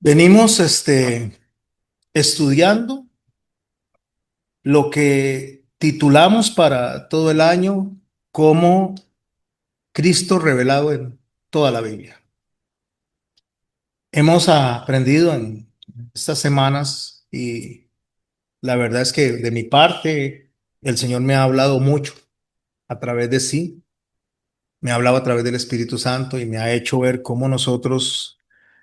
Venimos estudiando lo que titulamos para todo el año como Cristo revelado en toda la Biblia. Hemos aprendido en estas semanas y la verdad es que de mi parte el Señor me ha hablado mucho a través de sí, me ha hablado a través del Espíritu Santo y me ha hecho ver cómo nosotros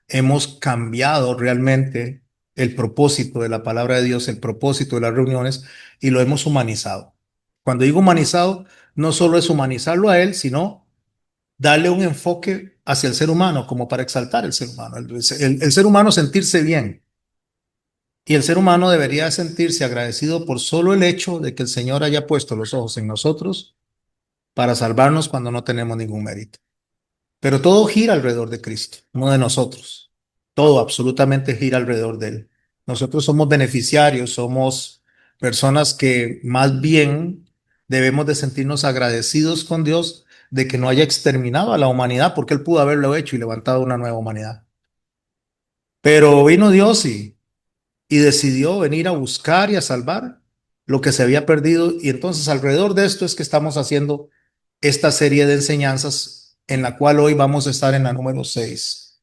hemos cambiado realmente el propósito de la palabra de Dios, el propósito de las reuniones y lo hemos humanizado. Cuando digo humanizado, no solo es humanizarlo a Él, sino darle un enfoque hacia el ser humano, como para exaltar el ser humano, el ser humano sentirse bien. Y el ser humano debería sentirse agradecido por solo el hecho de que el Señor haya puesto los ojos en nosotros para salvarnos cuando no tenemos ningún mérito. Pero todo gira alrededor de Cristo, no de nosotros. Todo absolutamente gira alrededor de Él. Nosotros somos beneficiarios, somos personas que más bien debemos de sentirnos agradecidos con Dios de que no haya exterminado a la humanidad, porque Él pudo haberlo hecho y levantado una nueva humanidad. Pero vino Dios y decidió venir a buscar y a salvar lo que se había perdido. Y entonces alrededor de esto es que estamos haciendo esta serie de enseñanzas en la cual hoy vamos a estar en la número 6.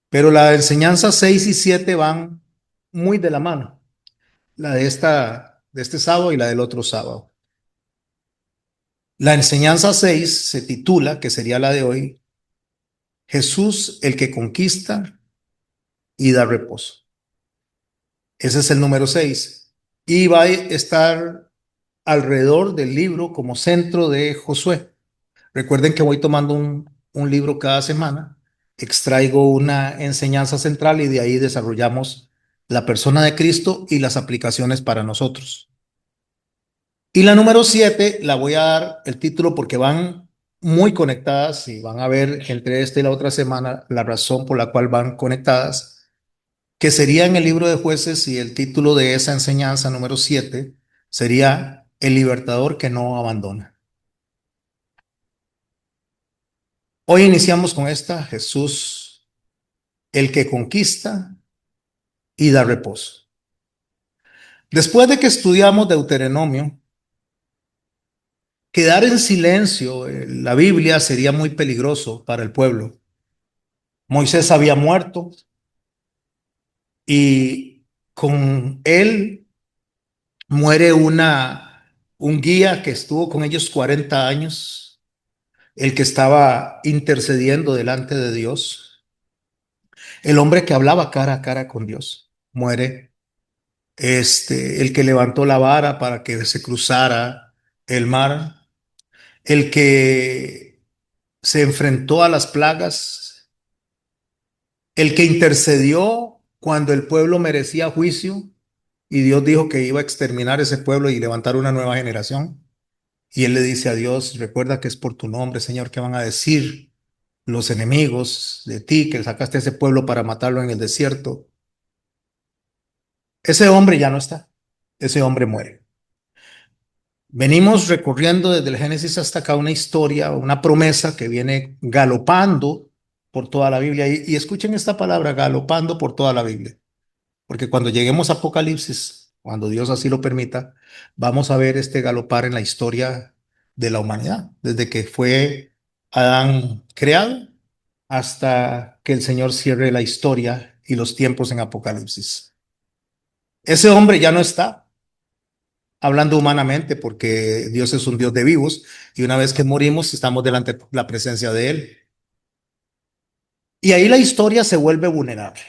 Pero la enseñanza 6 y 7 van muy de la mano, la de este sábado y la del otro sábado. La enseñanza 6 se titula, que sería la de hoy, Jesús el que conquista y da reposo. Ese es el número 6. Y va a estar alrededor del libro como centro de Josué. Recuerden que voy tomando un libro cada semana, extraigo una enseñanza central y de ahí desarrollamos la persona de Cristo y las aplicaciones para nosotros. Y la número 7 la voy a dar el título porque van muy conectadas y van a ver entre esta y la otra semana la razón por la cual van conectadas, que sería en el libro de Jueces, y el título de esa enseñanza número 7 sería El libertador que no abandona. Hoy iniciamos con esta, Jesús, el que conquista y da reposo. Después de que estudiamos Deuteronomio, quedar en silencio en la Biblia sería muy peligroso para el pueblo. Moisés había muerto y con él muere un guía que estuvo con ellos 40 años, el que estaba intercediendo delante de Dios, el hombre que hablaba cara a cara con Dios, muere. El que levantó la vara para que se cruzara el mar, el que se enfrentó a las plagas, el que intercedió cuando el pueblo merecía juicio y Dios dijo que iba a exterminar ese pueblo y levantar una nueva generación. Y él le dice a Dios, recuerda que es por tu nombre, Señor, que van a decir los enemigos de ti, que sacaste a ese pueblo para matarlo en el desierto. Ese hombre ya no está, ese hombre muere. Venimos recorriendo desde el Génesis hasta acá una historia, una promesa que viene galopando por toda la Biblia. Y escuchen esta palabra, galopando por toda la Biblia. Porque cuando lleguemos a Apocalipsis, cuando Dios así lo permita, vamos a ver este galopar en la historia de la humanidad, desde que fue Adán creado hasta que el Señor cierre la historia y los tiempos en Apocalipsis. Ese hombre ya no está, hablando humanamente, porque Dios es un Dios de vivos y una vez que morimos estamos delante de la presencia de Él. Y ahí la historia se vuelve vulnerable.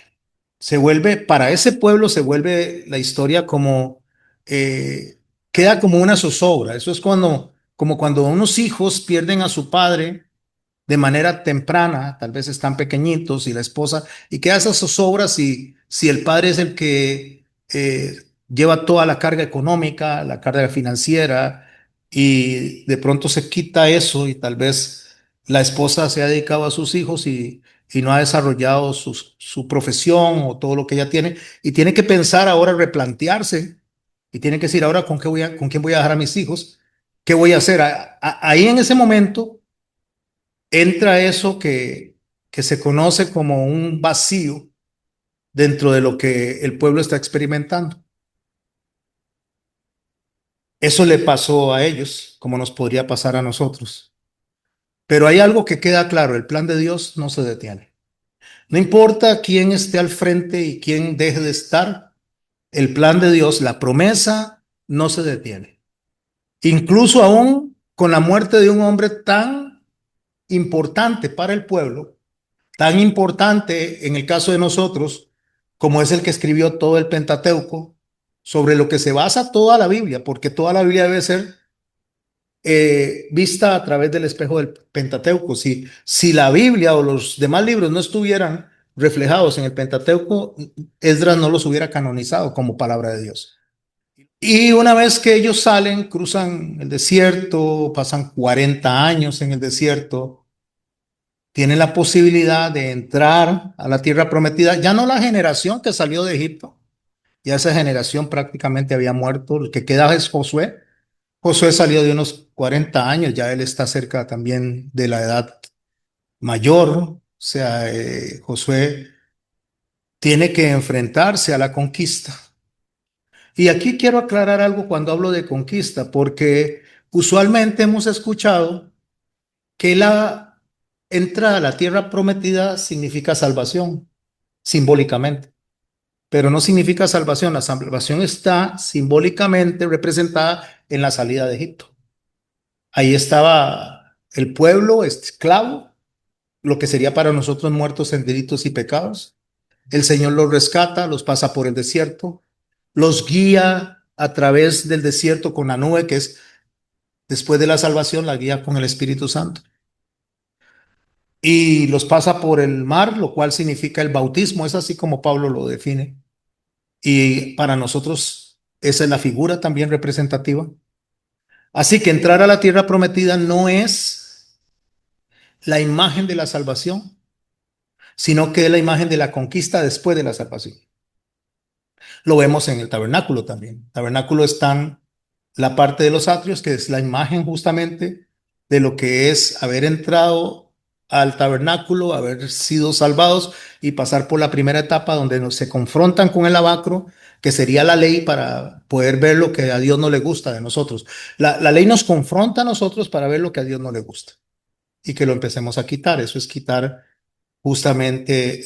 Se vuelve, para ese pueblo se vuelve la historia como, eh, queda como una zozobra. Eso es como cuando unos hijos pierden a su padre de manera temprana, tal vez están pequeñitos y la esposa, y queda esas zozobras si el padre es el que lleva toda la carga económica, la carga financiera, y de pronto se quita eso y tal vez la esposa se ha dedicado a sus hijos y no ha desarrollado su profesión o todo lo que ella tiene, y tiene que pensar ahora, replantearse, y tiene que decir ahora con quién voy a dejar a mis hijos, qué voy a hacer. Ahí en ese momento entra eso que se conoce como un vacío dentro de lo que el pueblo está experimentando. Eso le pasó a ellos, como nos podría pasar a nosotros. Pero hay algo que queda claro, el plan de Dios no se detiene. No importa quién esté al frente y quién deje de estar, el plan de Dios, la promesa, no se detiene. Incluso aún con la muerte de un hombre tan importante para el pueblo, tan importante en el caso de nosotros, como es el que escribió todo el Pentateuco, sobre lo que se basa toda la Biblia, porque toda la Biblia debe ser vista a través del espejo del Pentateuco. Si la Biblia o los demás libros no estuvieran reflejados en el Pentateuco, Esdras no los hubiera canonizado como palabra de Dios. Y una vez que ellos salen, cruzan el desierto, pasan 40 años en el desierto, tienen la posibilidad de entrar a la tierra prometida. Ya no la generación que salió de Egipto, ya esa generación prácticamente había muerto. El que queda es Josué. Josué salió de unos 40 años, ya él está cerca también de la edad mayor. O sea, Josué tiene que enfrentarse a la conquista. Y aquí quiero aclarar algo cuando hablo de conquista, porque usualmente hemos escuchado que la entrada a la tierra prometida significa salvación, simbólicamente, pero no significa salvación. La salvación está simbólicamente representada en la salida de Egipto. Ahí estaba el pueblo esclavo, lo que sería para nosotros muertos en delitos y pecados. El Señor los rescata, los pasa por el desierto, los guía a través del desierto con la nube, que es después de la salvación, la guía con el Espíritu Santo. Y los pasa por el mar, lo cual significa el bautismo, es así como Pablo lo define. Y para nosotros esa es la figura también representativa. Así que entrar a la tierra prometida no es la imagen de la salvación, sino que es la imagen de la conquista después de la salvación. Lo vemos en el tabernáculo también. El tabernáculo está en la parte de los atrios, que es la imagen justamente de lo que es haber entrado al tabernáculo, haber sido salvados y pasar por la primera etapa donde se confrontan con el lavacro, que sería la ley para poder ver lo que a Dios no le gusta de nosotros. La ley nos confronta a nosotros para ver lo que a Dios no le gusta y que lo empecemos a quitar. Eso es quitar justamente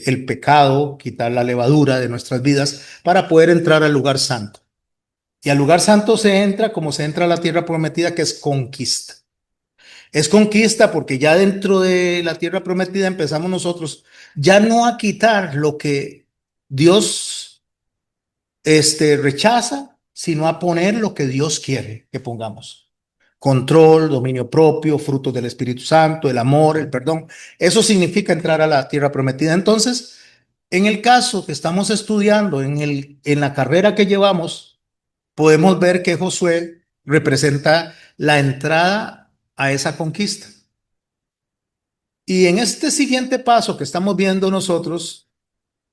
el pecado, quitar la levadura de nuestras vidas para poder entrar al lugar santo. Y al lugar santo se entra como se entra a la tierra prometida, que es conquista. Es conquista porque ya dentro de la tierra prometida empezamos nosotros ya no a quitar lo que Dios rechaza, sino a poner lo que Dios quiere que pongamos. Control, dominio propio, frutos del Espíritu Santo, el amor, el perdón. Eso significa entrar a la tierra prometida. Entonces, en el caso que estamos estudiando, en la carrera que llevamos, podemos ver que Josué representa la entrada a esa conquista. Y en este siguiente paso que estamos viendo nosotros,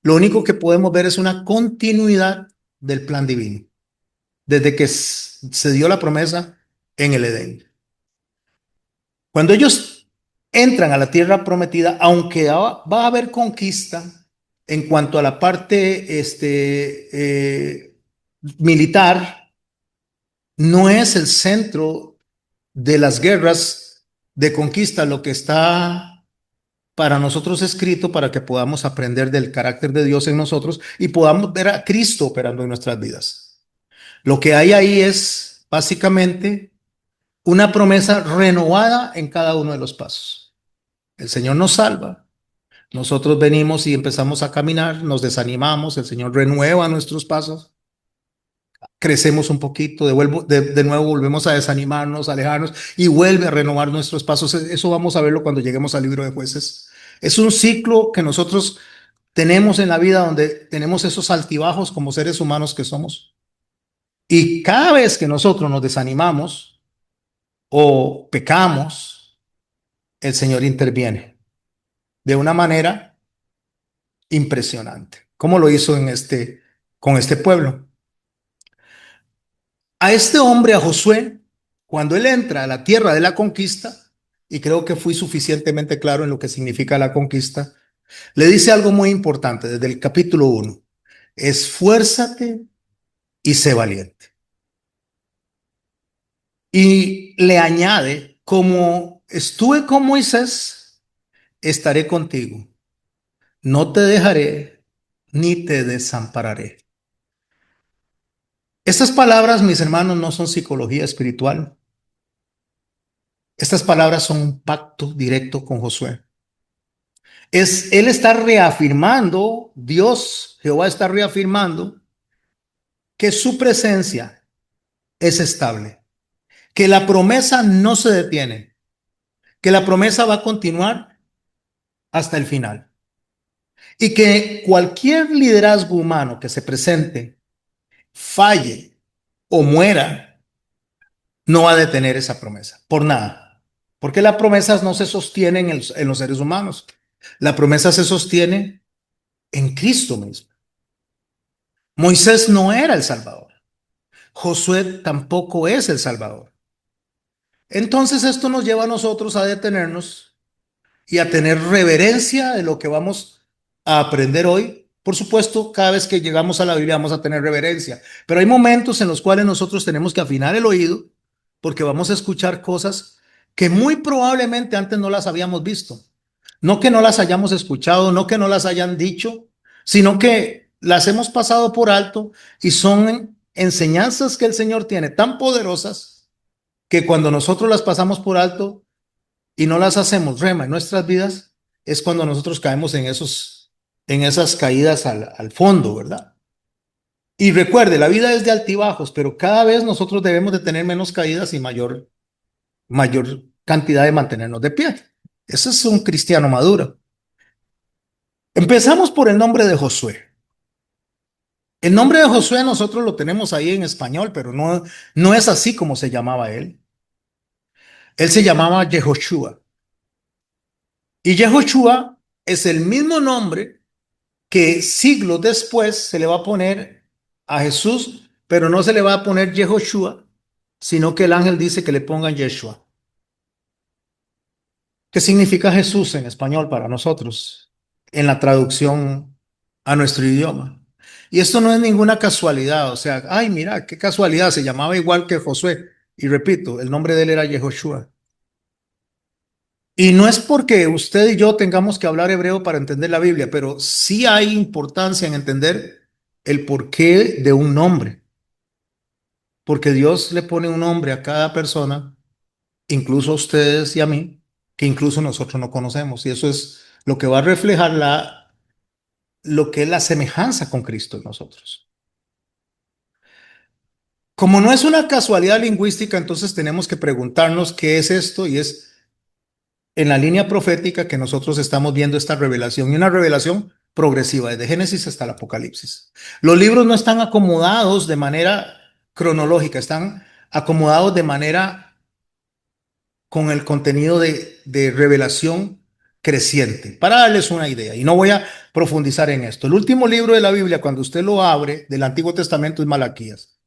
lo único que podemos ver es una continuidad del plan divino, desde que se dio la promesa en el Edén. Cuando ellos entran a la tierra prometida, aunque va a haber conquista en cuanto a la parte militar, no es el centro de las guerras de conquista lo que está para nosotros escrito para que podamos aprender del carácter de Dios en nosotros y podamos ver a Cristo operando en nuestras vidas. Lo que hay ahí es básicamente una promesa renovada en cada uno de los pasos. El Señor nos salva, nosotros venimos y empezamos a caminar, nos desanimamos, el Señor renueva nuestros pasos, crecemos un poquito, de nuevo volvemos a desanimarnos, a alejarnos y vuelve a renovar nuestros pasos. Eso vamos a verlo cuando lleguemos al libro de Jueces. Es un ciclo que nosotros tenemos en la vida donde tenemos esos altibajos como seres humanos que somos. Y cada vez que nosotros nos desanimamos o pecamos, el Señor interviene de una manera impresionante, como lo hizo con este pueblo. A este hombre, a Josué, cuando él entra a la tierra de la conquista, y creo que fui suficientemente claro en lo que significa la conquista, Le dice algo muy importante desde el capítulo 1. Esfuérzate y sé valiente. Y le añade, como estuve con Moisés, estaré contigo. No te dejaré ni te desampararé. Estas palabras, mis hermanos, no son psicología espiritual. Estas palabras son un pacto directo con Josué. Él está reafirmando, Dios, Jehová está reafirmando que su presencia es estable, que la promesa no se detiene, que la promesa va a continuar hasta el final y que cualquier liderazgo humano que se presente, falle o muera, no va a detener esa promesa, por nada, porque las promesas no se sostienen en los seres humanos, la promesa se sostiene en Cristo mismo. Moisés no era el Salvador. Josué tampoco es el Salvador. Entonces esto nos lleva a nosotros a detenernos y a tener reverencia de lo que vamos a aprender hoy. Por supuesto, cada vez que llegamos a la Biblia vamos a tener reverencia, pero hay momentos en los cuales nosotros tenemos que afinar el oído porque vamos a escuchar cosas que muy probablemente antes no las habíamos visto. No que no las hayamos escuchado, no que no las hayan dicho, sino que las hemos pasado por alto y son enseñanzas que el Señor tiene tan poderosas que cuando nosotros las pasamos por alto y no las hacemos rema en nuestras vidas, es cuando nosotros caemos en esas caídas al fondo, ¿verdad? Y recuerde, la vida es de altibajos, pero cada vez nosotros debemos de tener menos caídas y mayor cantidad de mantenernos de pie. Ese es un cristiano maduro. Empezamos por el nombre de Josué. El nombre de Josué nosotros lo tenemos ahí en español, pero no es así como se llamaba él. Él se llamaba Yehoshua. Y Yehoshua es el mismo nombre que siglos después se le va a poner a Jesús, pero no se le va a poner Yehoshua, sino que el ángel dice que le pongan Yeshua. ¿Qué significa Jesús en español para nosotros en la traducción a nuestro idioma? Y esto no es ninguna casualidad, o sea, ay, mira, qué casualidad, se llamaba igual que Josué. Y repito, el nombre de él era Yehoshua. Y no es porque usted y yo tengamos que hablar hebreo para entender la Biblia, pero sí hay importancia en entender el porqué de un nombre, porque Dios le pone un nombre a cada persona, incluso a ustedes y a mí, que incluso nosotros no conocemos. Y eso es lo que va a reflejar lo que es la semejanza con Cristo en nosotros. Como no es una casualidad lingüística, entonces tenemos que preguntarnos qué es esto y es en la línea profética que nosotros estamos viendo esta revelación y una revelación progresiva desde Génesis hasta el Apocalipsis. Los libros no están acomodados de manera cronológica, están acomodados de manera con el contenido de revelación creciente, para darles una idea. Y no voy a profundizar en esto. El último libro de la Biblia, cuando usted lo abre del Antiguo Testamento, es Malaquías.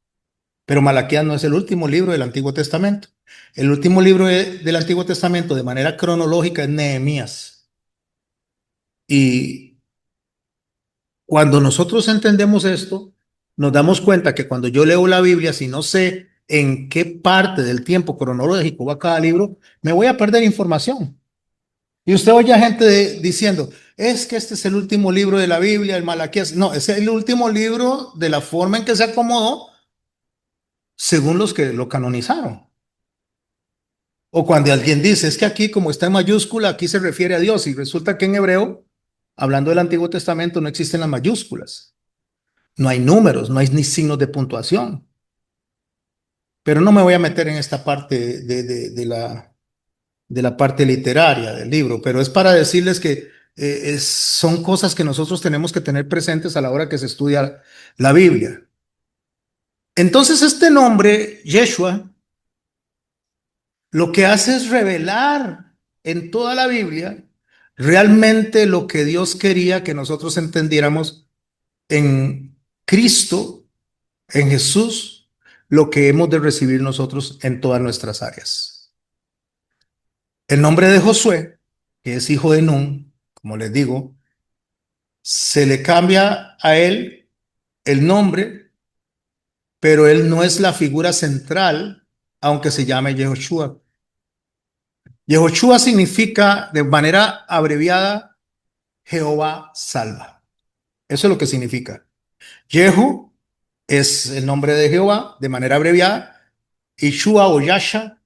Pero Malaquías no es el último libro del Antiguo Testamento. El último libro del Antiguo Testamento de manera cronológica es Nehemías. Y cuando nosotros entendemos esto, nos damos cuenta que cuando yo leo la Biblia, si no sé en qué parte del tiempo cronológico va cada libro, me voy a perder información. Y usted oye a gente diciendo, es que este es el último libro de la Biblia, el Malaquías. No, es el último libro de la forma en que se acomodó según los que lo canonizaron. O cuando alguien dice, es que aquí como está en mayúscula, aquí se refiere a Dios y resulta que en hebreo, hablando del Antiguo Testamento, no existen las mayúsculas. No hay números, no hay ni signos de puntuación. Pero no me voy a meter en esta parte de la parte literaria del libro, pero es para decirles que son cosas que nosotros tenemos que tener presentes a la hora que se estudia la Biblia. Entonces este nombre, Yeshua, lo que hace es revelar en toda la Biblia realmente lo que Dios quería que nosotros entendiéramos en Cristo, en Jesús, lo que hemos de recibir nosotros en todas nuestras áreas. El nombre de Josué, que es hijo de Nun, como les digo, Se le cambia a él el nombre, pero él no es la figura central, aunque se llame Yehoshua. Yehoshua significa de manera abreviada Jehová salva. Eso es lo que significa. Yehu es el nombre de Jehová de manera abreviada y Shua o Yasha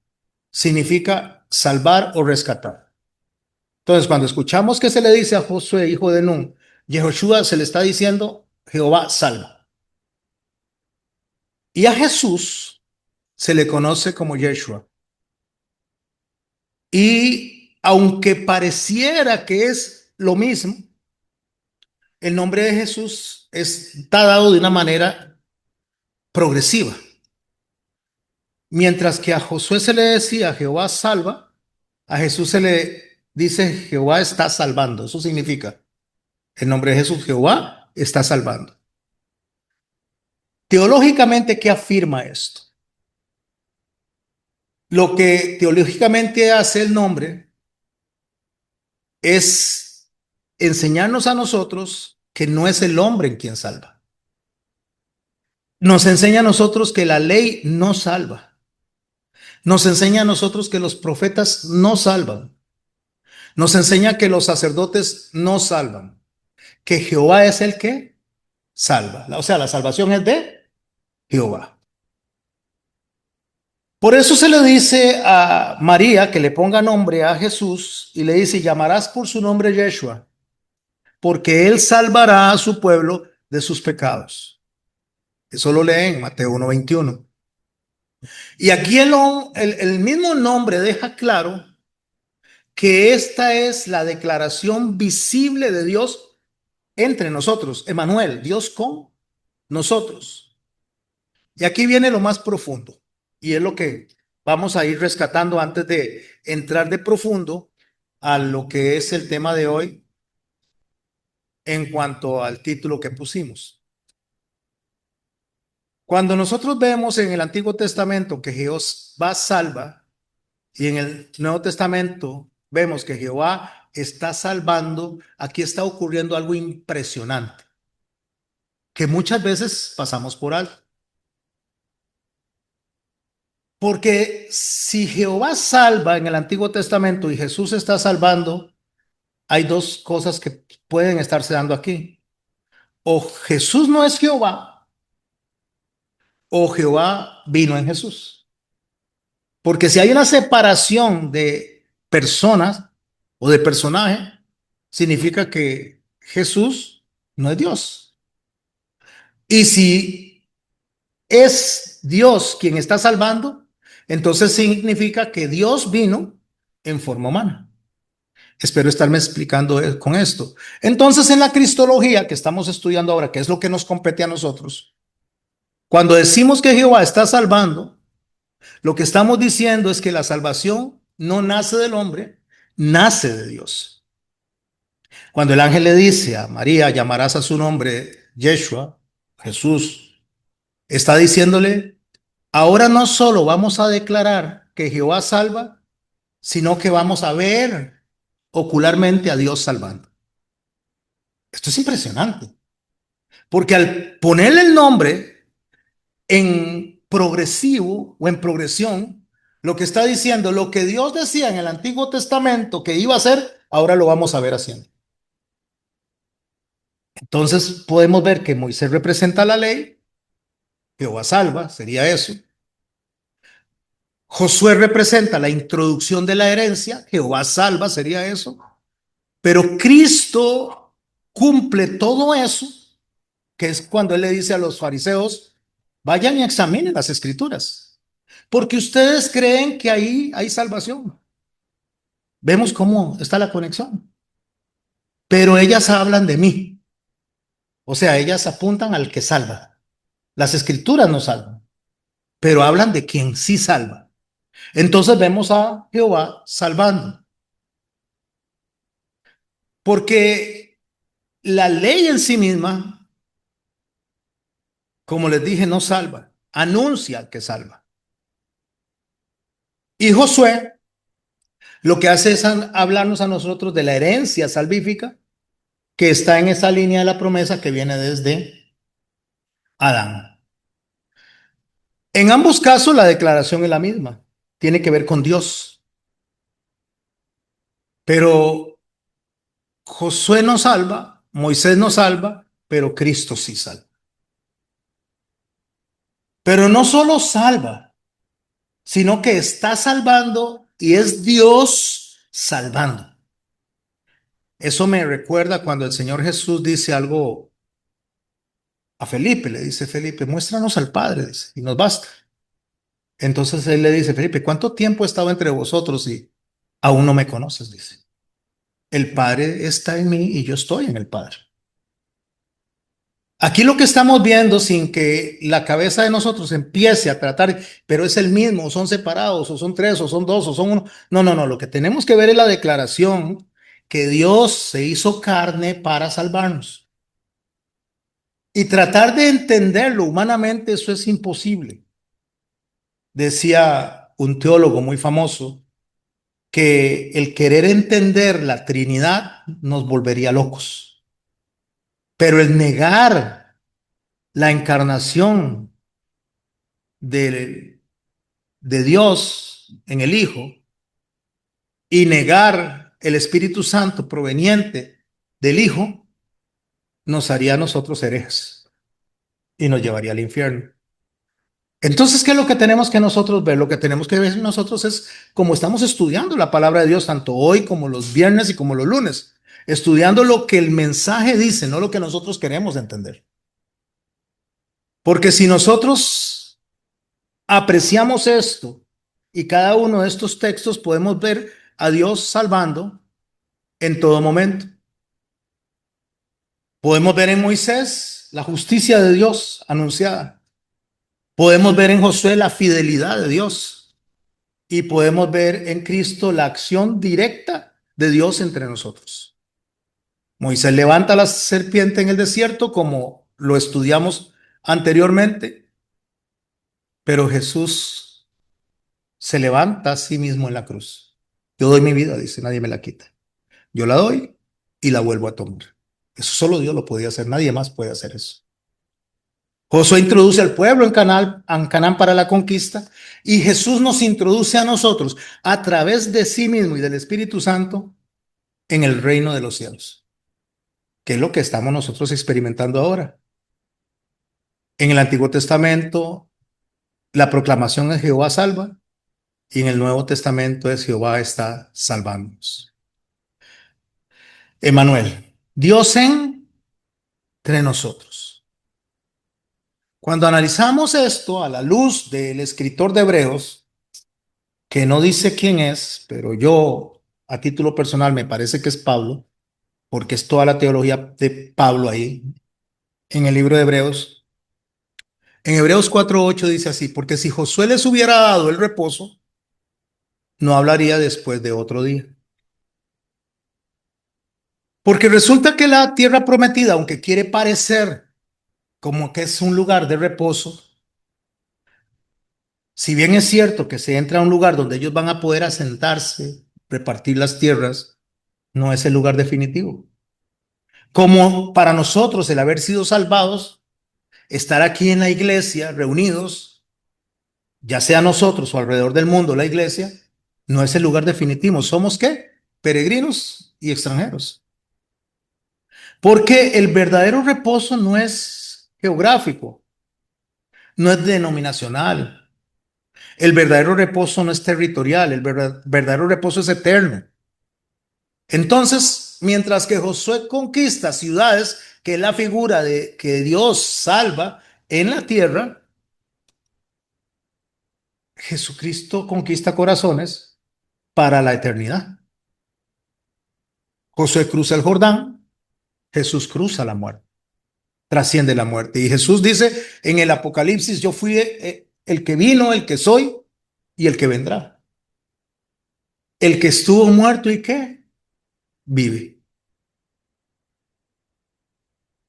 significa salvar o rescatar. Entonces, cuando escuchamos que se le dice a Josué, hijo de Nun, Yehoshua, se le está diciendo Jehová salva. Y a Jesús se le conoce como Yeshua. Y aunque pareciera que es lo mismo, el nombre de Jesús está dado de una manera progresiva. Mientras que a Josué se le decía Jehová salva, a Jesús se le dice Jehová está salvando. Eso significa el nombre de Jesús, Jehová está salvando. Teológicamente, ¿qué afirma esto? Lo que teológicamente hace el nombre es enseñarnos a nosotros que no es el hombre en quien salva. Nos enseña a nosotros que la ley no salva. Nos enseña a nosotros que los profetas no salvan. Nos enseña que los sacerdotes no salvan. Que Jehová es el que salva. O sea, la salvación es de Jehová. Por eso se le dice a María que le ponga nombre a Jesús y le dice, llamarás por su nombre Yeshua, porque él salvará a su pueblo de sus pecados. Eso lo leen en Mateo 1:21. Y aquí el mismo nombre deja claro que esta es la declaración visible de Dios entre nosotros, Emmanuel, Dios con nosotros. Y aquí viene lo más profundo, y es lo que vamos a ir rescatando antes de entrar de profundo a lo que es el tema de hoy en cuanto al título que pusimos. Cuando nosotros vemos en el Antiguo Testamento que Jehová salva y en el Nuevo Testamento vemos que Jehová está salvando, aquí está ocurriendo algo impresionante que muchas veces pasamos por alto. Porque si Jehová salva en el Antiguo Testamento y Jesús está salvando, hay dos cosas que pueden estarse dando aquí. O Jesús no es Jehová, o Jehová vino en Jesús. Porque si hay una separación de personas o de personaje, significa que Jesús no es Dios. Y si es Dios quien está salvando, entonces significa que Dios vino en forma humana. Espero estarme explicando con esto. Entonces, en la cristología que estamos estudiando ahora, que es lo que nos compete a nosotros, cuando decimos que Jehová está salvando, lo que estamos diciendo es que la salvación no nace del hombre, nace de Dios. Cuando el ángel le dice a María, llamarás a su nombre Yeshua, Jesús, está diciéndole, ahora no solo vamos a declarar que Jehová salva, sino que vamos a ver ocularmente a Dios salvando. Esto es impresionante, porque al ponerle el nombre en progresivo o en progresión, lo que está diciendo, lo que Dios decía en el Antiguo Testamento que iba a hacer, ahora lo vamos a ver haciendo. Entonces podemos ver que Moisés representa la ley, Jehová salva, sería eso. Josué representa la introducción de la herencia, Jehová salva, sería eso. Pero Cristo cumple todo eso, que es cuando él le dice a los fariseos, vayan y examinen las escrituras, porque ustedes creen que ahí hay salvación. Vemos cómo está la conexión. Pero ellas hablan de mí. O sea, ellas apuntan al que salva. Las escrituras no salvan, pero hablan de quien sí salva. Entonces vemos a Jehová salvando. Porque la ley en sí misma, como les dije, no salva. Anuncia al que salva. Y Josué lo que hace es hablarnos a nosotros de la herencia salvífica que está en esa línea de la promesa que viene desde Adán. En ambos casos la declaración es la misma, tiene que ver con Dios, pero Josué no salva, Moisés no salva, pero Cristo sí salva. Pero no solo salva, sino que está salvando y es Dios salvando. Eso me recuerda cuando el Señor Jesús dice algo a Felipe, le dice Felipe, muéstranos al Padre, dice, y nos basta. Entonces él le dice, Felipe, ¿cuánto tiempo he estado entre vosotros y aún no me conoces? Dice, el Padre está en mí y yo estoy en el Padre. Aquí lo que estamos viendo, sin que la cabeza de nosotros empiece a tratar, pero es el mismo, o son separados, o son tres, o son dos, o son uno. No, no, no, lo que tenemos que ver es la declaración que Dios se hizo carne para salvarnos. Y tratar de entenderlo humanamente, eso es imposible. Decía un teólogo muy famoso que el querer entender la Trinidad nos volvería locos, pero el negar la encarnación de, de Dios en el Hijo y negar el Espíritu Santo proveniente del Hijo nos haría a nosotros herejes y nos llevaría al infierno. Entonces, ¿qué es lo que tenemos que nosotros ver? Lo que tenemos que ver nosotros es como estamos estudiando la palabra de Dios, tanto hoy como los viernes y como los lunes, estudiando lo que el mensaje dice, no lo que nosotros queremos entender. Porque si nosotros apreciamos esto y cada uno de estos textos, podemos ver a Dios salvando en todo momento. Podemos ver en Moisés la justicia de Dios anunciada. Podemos ver en Josué la fidelidad de Dios. Y podemos ver en Cristo la acción directa de Dios entre nosotros. Moisés levanta la serpiente en el desierto, como lo estudiamos anteriormente, pero Jesús se levanta a sí mismo en la cruz. Yo doy mi vida, dice, nadie me la quita. Yo la doy y la vuelvo a tomar. Eso solo Dios lo podía hacer, nadie más puede hacer eso. Josué introduce al pueblo en Canaán para la conquista y Jesús nos introduce a nosotros a través de sí mismo y del Espíritu Santo en el reino de los cielos, que es lo que estamos nosotros experimentando ahora. En el Antiguo Testamento, la proclamación de Jehová salva y en el Nuevo Testamento es Jehová está salvándonos. Emanuel, Dios entre nosotros. Cuando analizamos esto a la luz del escritor de Hebreos, que no dice quién es, pero yo a título personal me parece que es Pablo, porque es toda la teología de Pablo ahí en el libro de Hebreos. En Hebreos 4:8 dice así, porque si Josué les hubiera dado el reposo, no hablaría después de otro día. Porque resulta que la tierra prometida, aunque quiere parecer como que es un lugar de reposo, si bien es cierto que se entra a un lugar donde ellos van a poder asentarse, repartir las tierras, no es el lugar definitivo. Como para nosotros el haber sido salvados, estar aquí en la iglesia reunidos, ya sea nosotros o alrededor del mundo la iglesia, no es el lugar definitivo. ¿Somos qué? Peregrinos y extranjeros. Porque el verdadero reposo no es geográfico, no es denominacional. El verdadero reposo no es territorial, el verdadero reposo es eterno. Entonces, mientras que Josué conquista ciudades, que es la figura de que Dios salva en la tierra, Jesucristo conquista corazones para la eternidad. Josué cruza el Jordán, Jesús cruza la muerte, trasciende la muerte. Y Jesús dice en el Apocalipsis, yo fui el que vino, el que soy y el que vendrá. El que estuvo muerto y que vive.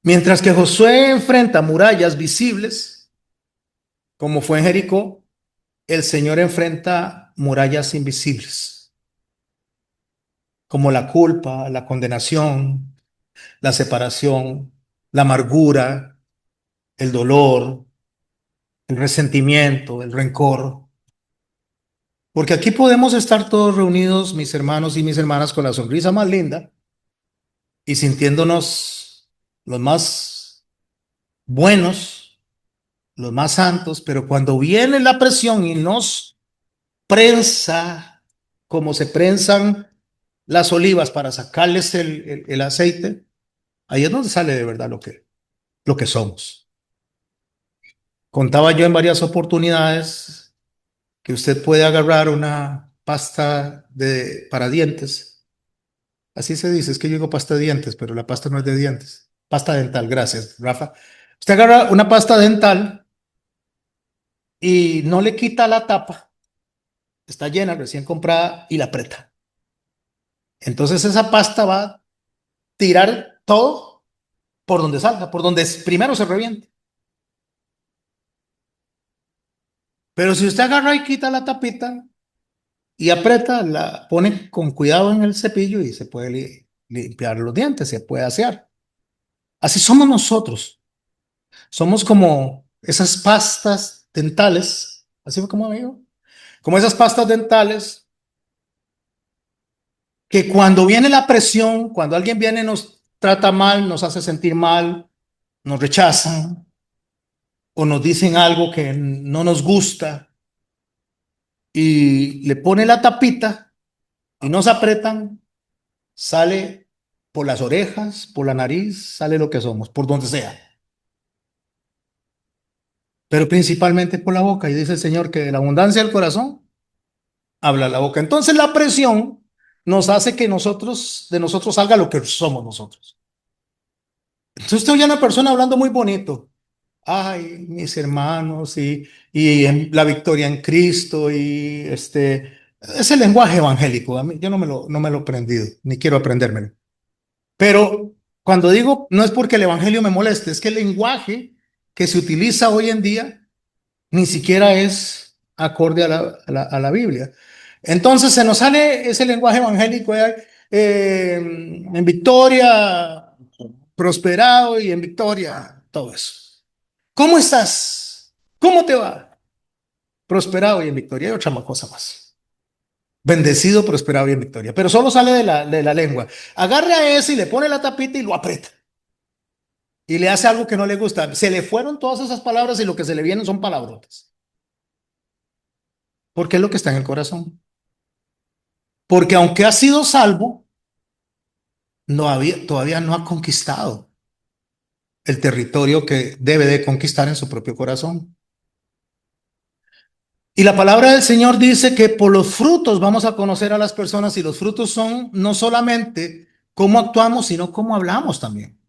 Mientras que Josué enfrenta murallas visibles, como fue en Jericó, el Señor enfrenta murallas invisibles, como la culpa, la condenación, la separación, la amargura, el dolor, el resentimiento, el rencor. Porque aquí podemos estar todos reunidos, mis hermanos y mis hermanas, con la sonrisa más linda y sintiéndonos los más buenos, los más santos, pero cuando viene la presión y nos prensa, como se prensan las olivas para sacarles el aceite, ahí es donde sale de verdad lo que somos. Contaba yo en varias oportunidades que usted puede agarrar una pasta para dientes. Así se dice, es que yo digo pasta de dientes, pero la pasta no es de dientes. Pasta dental, gracias, Rafa. Usted agarra una pasta dental y no le quita la tapa, está llena, recién comprada, y la aprieta. Entonces esa pasta va a tirar todo por donde salga, por donde primero se reviente. Pero si usted agarra y quita la tapita y aprieta, la pone con cuidado en el cepillo y se puede limpiar los dientes, se puede asear. Así somos nosotros. Somos como esas pastas dentales, así fue como amigo, como esas pastas dentales que cuando viene la presión, cuando alguien viene y nos trata mal, nos hace sentir mal, nos rechazan o nos dicen algo que no nos gusta y le pone la tapita y nos apretan, sale por las orejas, por la nariz, sale lo que somos, por donde sea. Pero principalmente por la boca. Y dice el Señor que de la abundancia del corazón habla la boca. Entonces la presión nos hace que de nosotros salga lo que somos nosotros. Entonces usted oye a una persona hablando muy bonito. Ay, mis hermanos, y la victoria en Cristo, y ese lenguaje evangélico, a mí, yo no me lo he aprendido, ni quiero aprendérmelo. Pero cuando digo, no es porque el evangelio me moleste, es que el lenguaje que se utiliza hoy en día ni siquiera es acorde a la Biblia. Entonces se nos sale ese lenguaje evangélico en victoria, prosperado y en victoria, todo eso. ¿Cómo estás? ¿Cómo te va? Prosperado y en victoria. Y otra cosa más. Bendecido, prosperado y en victoria. Pero solo sale de la lengua. Agarre a ese y le pone la tapita y lo aprieta. Y le hace algo que no le gusta. Se le fueron todas esas palabras y lo que se le vienen son palabrotas. Porque es lo que está en el corazón. Porque aunque ha sido salvo, todavía no ha conquistado el territorio que debe de conquistar en su propio corazón. Y la palabra del Señor dice que por los frutos vamos a conocer a las personas, y los frutos son no solamente cómo actuamos, sino cómo hablamos también,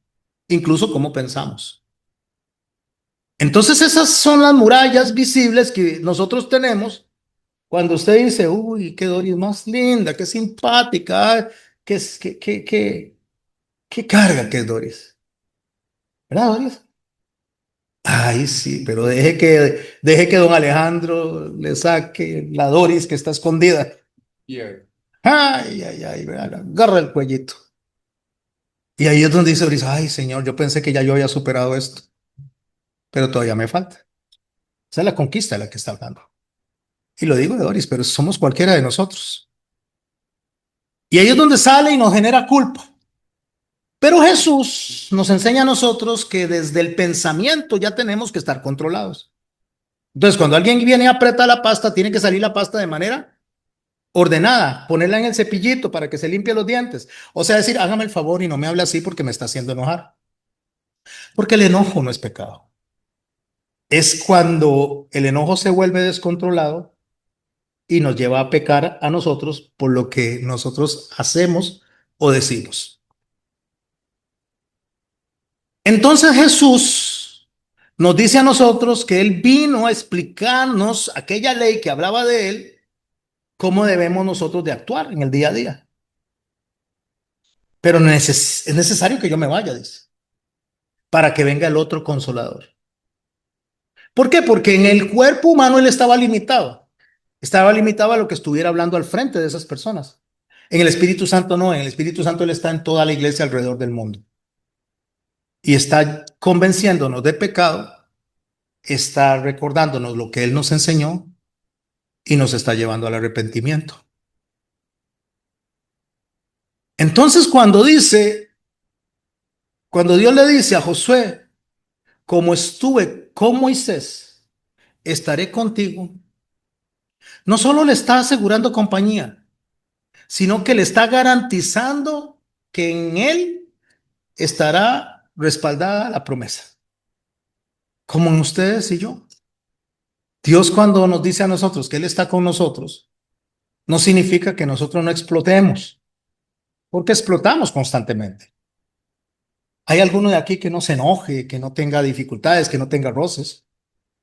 incluso cómo pensamos. Entonces esas son las murallas visibles que nosotros tenemos cuando usted dice, uy, qué Doris más linda, qué simpática, qué carga que es Doris. ¿Verdad, Doris? Ay, sí, pero deje que don Alejandro le saque la Doris que está escondida. Yeah. Ay, ay, ay, agarra el cuellito. Y ahí es donde dice Doris, ay, Señor, yo pensé que ya yo había superado esto, pero todavía me falta. Esa es la conquista de la que está hablando. Y lo digo de Doris, pero somos cualquiera de nosotros. Y ahí es donde sale y nos genera culpa. Pero Jesús nos enseña a nosotros que desde el pensamiento ya tenemos que estar controlados. Entonces, cuando alguien viene y aprieta la pasta, tiene que salir la pasta de manera ordenada, ponerla en el cepillito para que se limpie los dientes. O sea, decir, hágame el favor y no me hable así porque me está haciendo enojar. Porque el enojo no es pecado. Es cuando el enojo se vuelve descontrolado y nos lleva a pecar a nosotros por lo que nosotros hacemos o decimos. Entonces Jesús nos dice a nosotros que Él vino a explicarnos aquella ley que hablaba de Él, cómo debemos nosotros de actuar en el día a día. Pero es necesario que yo me vaya, dice, para que venga el otro consolador. ¿Por qué? Porque en el cuerpo humano él estaba limitado. Estaba limitado a lo que estuviera hablando al frente de esas personas. En el Espíritu Santo no, en el Espíritu Santo él está en toda la iglesia alrededor del mundo. y está convenciéndonos de pecado, está recordándonos lo que Él nos enseñó y nos está llevando al arrepentimiento. Entonces, cuando Dios le dice a Josué, como estuve con Moisés, estaré contigo, no solo le está asegurando compañía, sino que le está garantizando que en Él estará respaldada la promesa, como en ustedes y yo. Dios cuando nos dice a nosotros que Él está con nosotros, no significa que nosotros no explotemos, porque explotamos constantemente. ¿Hay alguno de aquí que no se enoje, que no tenga dificultades, que no tenga roces?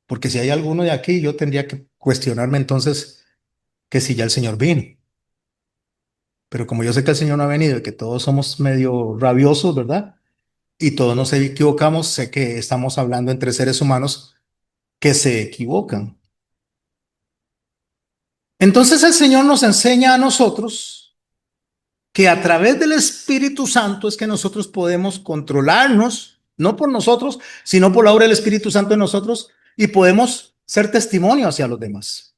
Porque si hay alguno de aquí, yo tendría que cuestionarme entonces que si ya el Señor vino. Pero como yo sé que el Señor no ha venido y que todos somos medio rabiosos, ¿verdad? Y todos nos equivocamos, sé que estamos hablando entre seres humanos que se equivocan. Entonces el Señor nos enseña a nosotros que a través del Espíritu Santo es que nosotros podemos controlarnos, no por nosotros, sino por la obra del Espíritu Santo en nosotros, y podemos ser testimonio hacia los demás.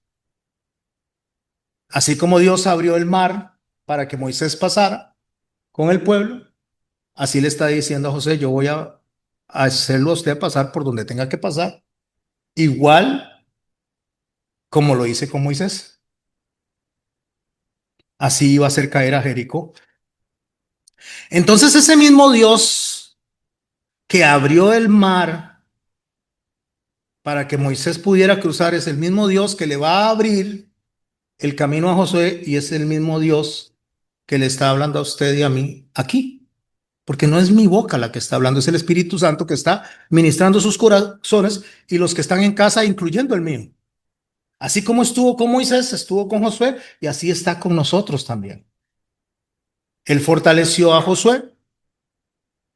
Así como Dios abrió el mar para que Moisés pasara con el pueblo, así le está diciendo a José, yo voy a hacerlo a usted pasar por donde tenga que pasar, igual como lo hice con Moisés. Así iba a hacer caer a Jericó. Entonces ese mismo Dios que abrió el mar para que Moisés pudiera cruzar es el mismo Dios que le va a abrir el camino a Josué y es el mismo Dios que le está hablando a usted y a mí aquí. Porque no es mi boca la que está hablando, es el Espíritu Santo que está ministrando sus corazones y los que están en casa, incluyendo el mío. Así como estuvo con Moisés, estuvo con Josué y así está con nosotros también. Él fortaleció a Josué,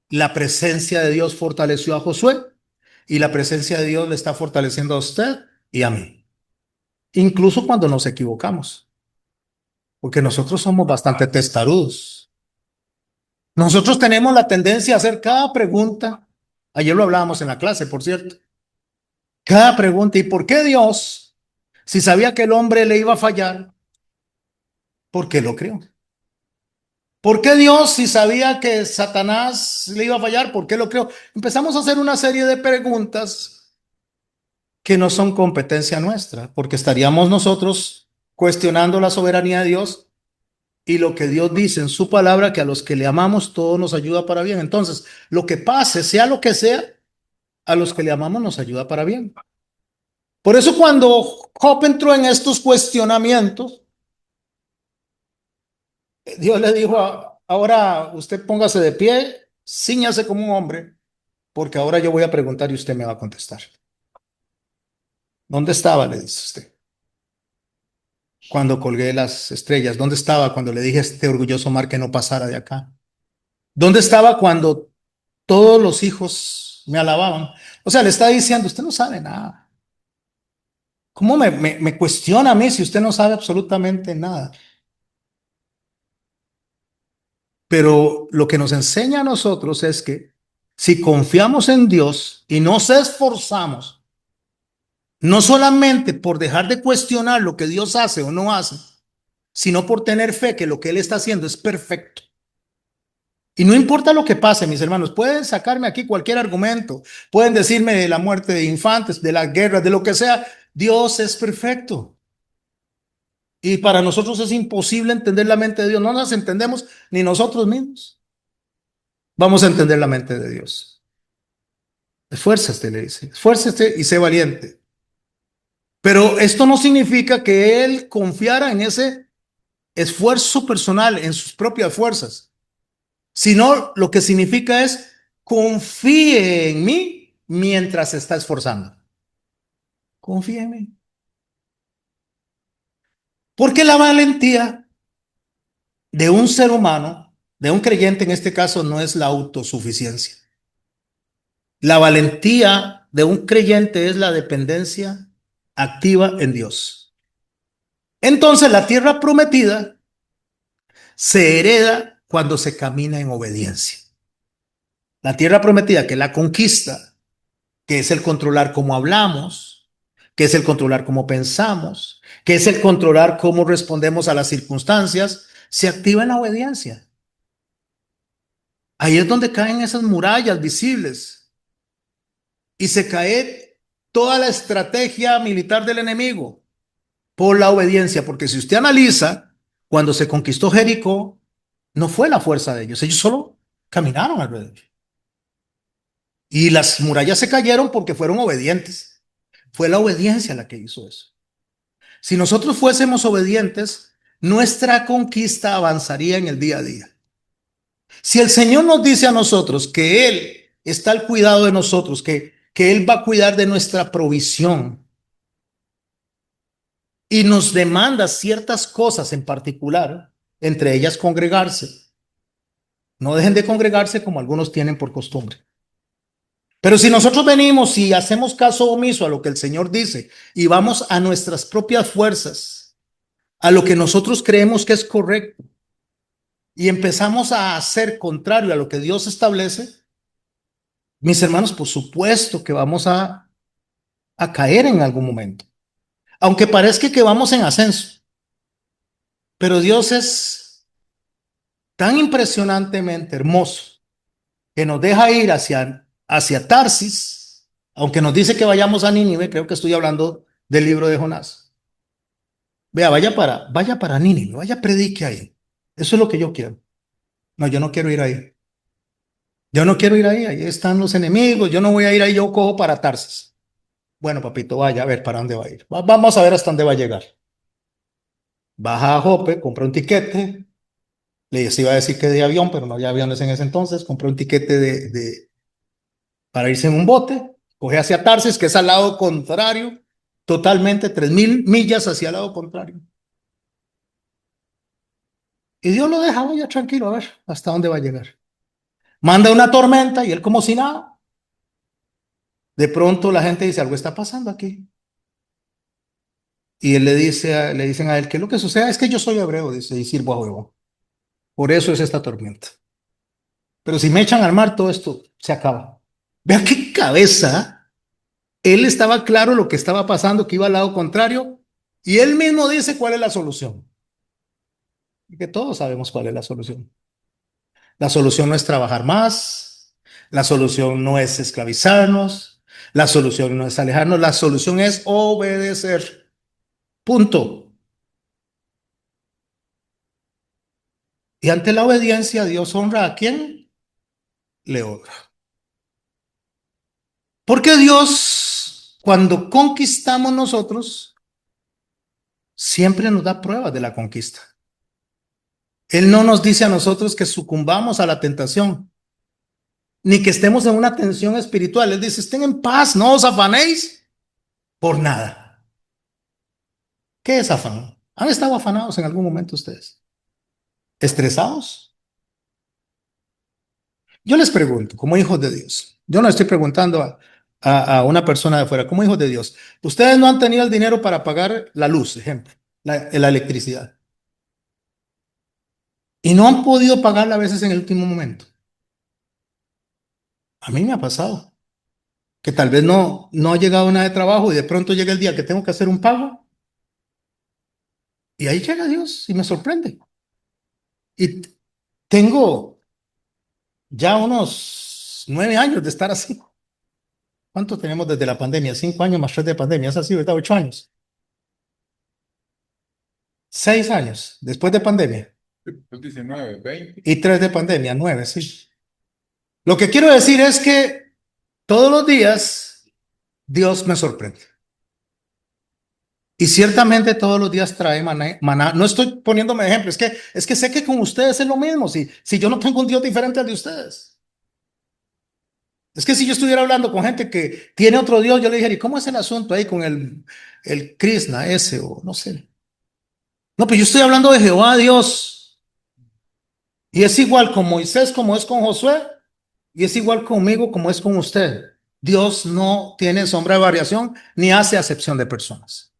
la presencia de Dios fortaleció a Josué y la presencia de Dios le está fortaleciendo a usted y a mí. Incluso cuando nos equivocamos, porque nosotros somos bastante testarudos. Nosotros tenemos la tendencia a hacer cada pregunta. Ayer lo hablábamos en la clase, por cierto. Cada pregunta, ¿y por qué Dios, si sabía que el hombre le iba a fallar, por qué lo creó? ¿Por qué Dios, si sabía que Satanás le iba a fallar, por qué lo creó? Empezamos a hacer una serie de preguntas que no son competencia nuestra, porque estaríamos nosotros cuestionando la soberanía de Dios y lo que Dios dice en su palabra, que a los que le amamos todo nos ayuda para bien. Entonces, lo que pase, sea lo que sea, a los que le amamos nos ayuda para bien. Por eso cuando Job entró en estos cuestionamientos, Dios le dijo, ahora usted póngase de pie, ciñase como un hombre, porque ahora yo voy a preguntar y usted me va a contestar. ¿Dónde estaba? Le dice usted. Cuando colgué las estrellas. ¿Dónde estaba cuando le dije a este orgulloso mar que no pasara de acá? ¿Dónde estaba cuando todos los hijos me alababan? O sea, le está diciendo, usted no sabe nada. ¿Cómo me cuestiona a mí si usted no sabe absolutamente nada? Pero lo que nos enseña a nosotros es que si confiamos en Dios y nos esforzamos, no solamente por dejar de cuestionar lo que Dios hace o no hace, sino por tener fe que lo que Él está haciendo es perfecto. Y no importa lo que pase, mis hermanos, pueden sacarme aquí cualquier argumento, pueden decirme de la muerte de infantes, de las guerras, de lo que sea, Dios es perfecto. Y para nosotros es imposible entender la mente de Dios, no nos entendemos ni nosotros mismos. Vamos a entender la mente de Dios. Esfuérzate, le dice, esfuérzate y sé valiente. Pero esto no significa que él confiara en ese esfuerzo personal, en sus propias fuerzas, sino lo que significa es confíe en mí mientras se está esforzando. Confíe en mí. Porque la valentía de un ser humano, de un creyente en este caso, no es la autosuficiencia. La valentía de un creyente es la dependencia activa en Dios. Entonces la tierra prometida se hereda cuando se camina en obediencia. La tierra prometida, que es la conquista, que es el controlar cómo hablamos, que es el controlar cómo pensamos, que es el controlar cómo respondemos a las circunstancias, se activa en la obediencia. Ahí es donde caen esas murallas visibles y se cae toda la estrategia militar del enemigo por la obediencia, porque si usted analiza, cuando se conquistó Jericó, no fue la fuerza de ellos solo caminaron alrededor. Y las murallas se cayeron porque fueron obedientes. Fue la obediencia la que hizo eso. Si nosotros fuésemos obedientes, nuestra conquista avanzaría en el día a día. Si el Señor nos dice a nosotros que Él está al cuidado de nosotros, que Él va a cuidar de nuestra provisión y nos demanda ciertas cosas en particular, entre ellas congregarse, no dejen de congregarse como algunos tienen por costumbre. Pero si nosotros venimos y hacemos caso omiso a lo que el Señor dice y vamos a nuestras propias fuerzas, a lo que nosotros creemos que es correcto, y empezamos a hacer contrario a lo que Dios establece, mis hermanos, por supuesto que vamos a caer en algún momento. Aunque parezca que vamos en ascenso. Pero Dios es tan impresionantemente hermoso que nos deja ir hacia Tarsis, aunque nos dice que vayamos a Nínive, creo que estoy hablando del libro de Jonás. Vea, vaya para Nínive, vaya predique ahí. Eso es lo que yo quiero. No, yo no quiero ir ahí. Yo no quiero ir ahí, ahí están los enemigos, yo no voy a ir ahí, yo cojo para Tarsis. Bueno, papito, vaya a ver para dónde va a ir. Vamos a ver hasta dónde va a llegar. Baja a Jope, compra un tiquete. Les iba a decir que de avión, pero no había aviones en ese entonces. Compré un tiquete para irse en un bote. Coge hacia Tarsis, que es al lado contrario, totalmente 3.000 millas hacia el lado contrario. Y Dios lo deja, vaya tranquilo, a ver hasta dónde va a llegar. Manda una tormenta y él como si nada. De pronto la gente dice, algo está pasando aquí. Y él le dicen a él, ¿qué es lo que sucede? Es que yo soy hebreo, dice, y sirvo a Jehová. Por eso es esta tormenta. Pero si me echan al mar, todo esto se acaba. Vea qué cabeza. Él estaba claro lo que estaba pasando, que iba al lado contrario, y él mismo dice cuál es la solución. Y que todos sabemos cuál es la solución. La solución no es trabajar más, la solución no es esclavizarnos, la solución no es alejarnos, la solución es obedecer. Punto. Y ante la obediencia, Dios honra a quien le honra. Porque Dios, cuando conquistamos nosotros, siempre nos da pruebas de la conquista. Él no nos dice a nosotros que sucumbamos a la tentación, ni que estemos en una tensión espiritual. Él dice, estén en paz, no os afanéis por nada. ¿Qué es afán? ¿Han estado afanados en algún momento ustedes? ¿Estresados? Yo les pregunto, como hijos de Dios, yo no estoy preguntando a una persona de afuera, como hijos de Dios, ustedes no han tenido el dinero para pagar la luz, ejemplo, la electricidad, y no han podido pagarla a veces en el último momento. A mí me ha pasado que tal vez no ha llegado nada de trabajo y de pronto llega el día que tengo que hacer un pago y ahí llega Dios y me sorprende. Y tengo ya unos 9 años de estar así. ¿Cuánto tenemos desde la pandemia? 5 años más 3 de pandemia. Es así, ¿verdad? 8 años. 6 años después de pandemia. 19, 20. Y 3 de pandemia, 9, sí. Lo que quiero decir es que todos los días Dios me sorprende. Y ciertamente todos los días trae maná. No estoy poniéndome ejemplo, es que sé que con ustedes es lo mismo. Si yo no tengo un Dios diferente al de ustedes. Es que si yo estuviera hablando con gente que tiene otro Dios, yo le dijera, ¿y cómo es el asunto ahí con el Krishna ese o no sé? No, pero yo estoy hablando de Jehová Dios. Y es igual con Moisés como es con Josué. Y es igual conmigo como es con usted. Dios no tiene sombra de variación ni hace acepción de personas.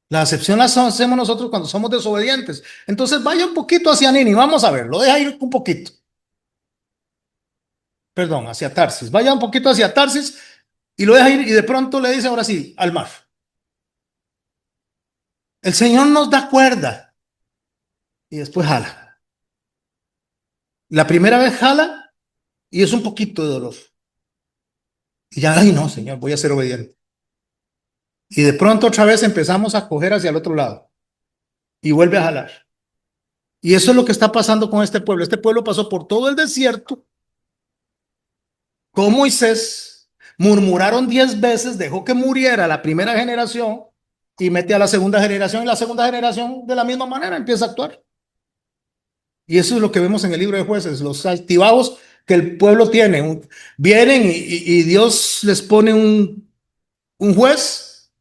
La acepción la hacemos nosotros cuando somos desobedientes. Entonces vaya un poquito hacia Nini, vamos a ver, lo deja ir un poquito. perdón, hacia Tarsis. Vaya un poquito hacia Tarsis y lo deja ir y de pronto le dice, ahora sí, al mar. El Señor nos da cuerda y después jala. La primera vez jala y es un poquito de dolor. Y ya, ay no, Señor, voy a ser obediente. Y de pronto otra vez empezamos a coger hacia el otro lado y vuelve a jalar. Y eso es lo que está pasando con este pueblo. Este pueblo pasó por todo el desierto con Moisés, murmuraron 10 veces, dejó que muriera la primera generación y mete a la segunda generación y la segunda generación de la misma manera empieza a actuar. Y eso es lo que vemos en el libro de Jueces, los altibajos que el pueblo tiene. Vienen y Dios les pone un juez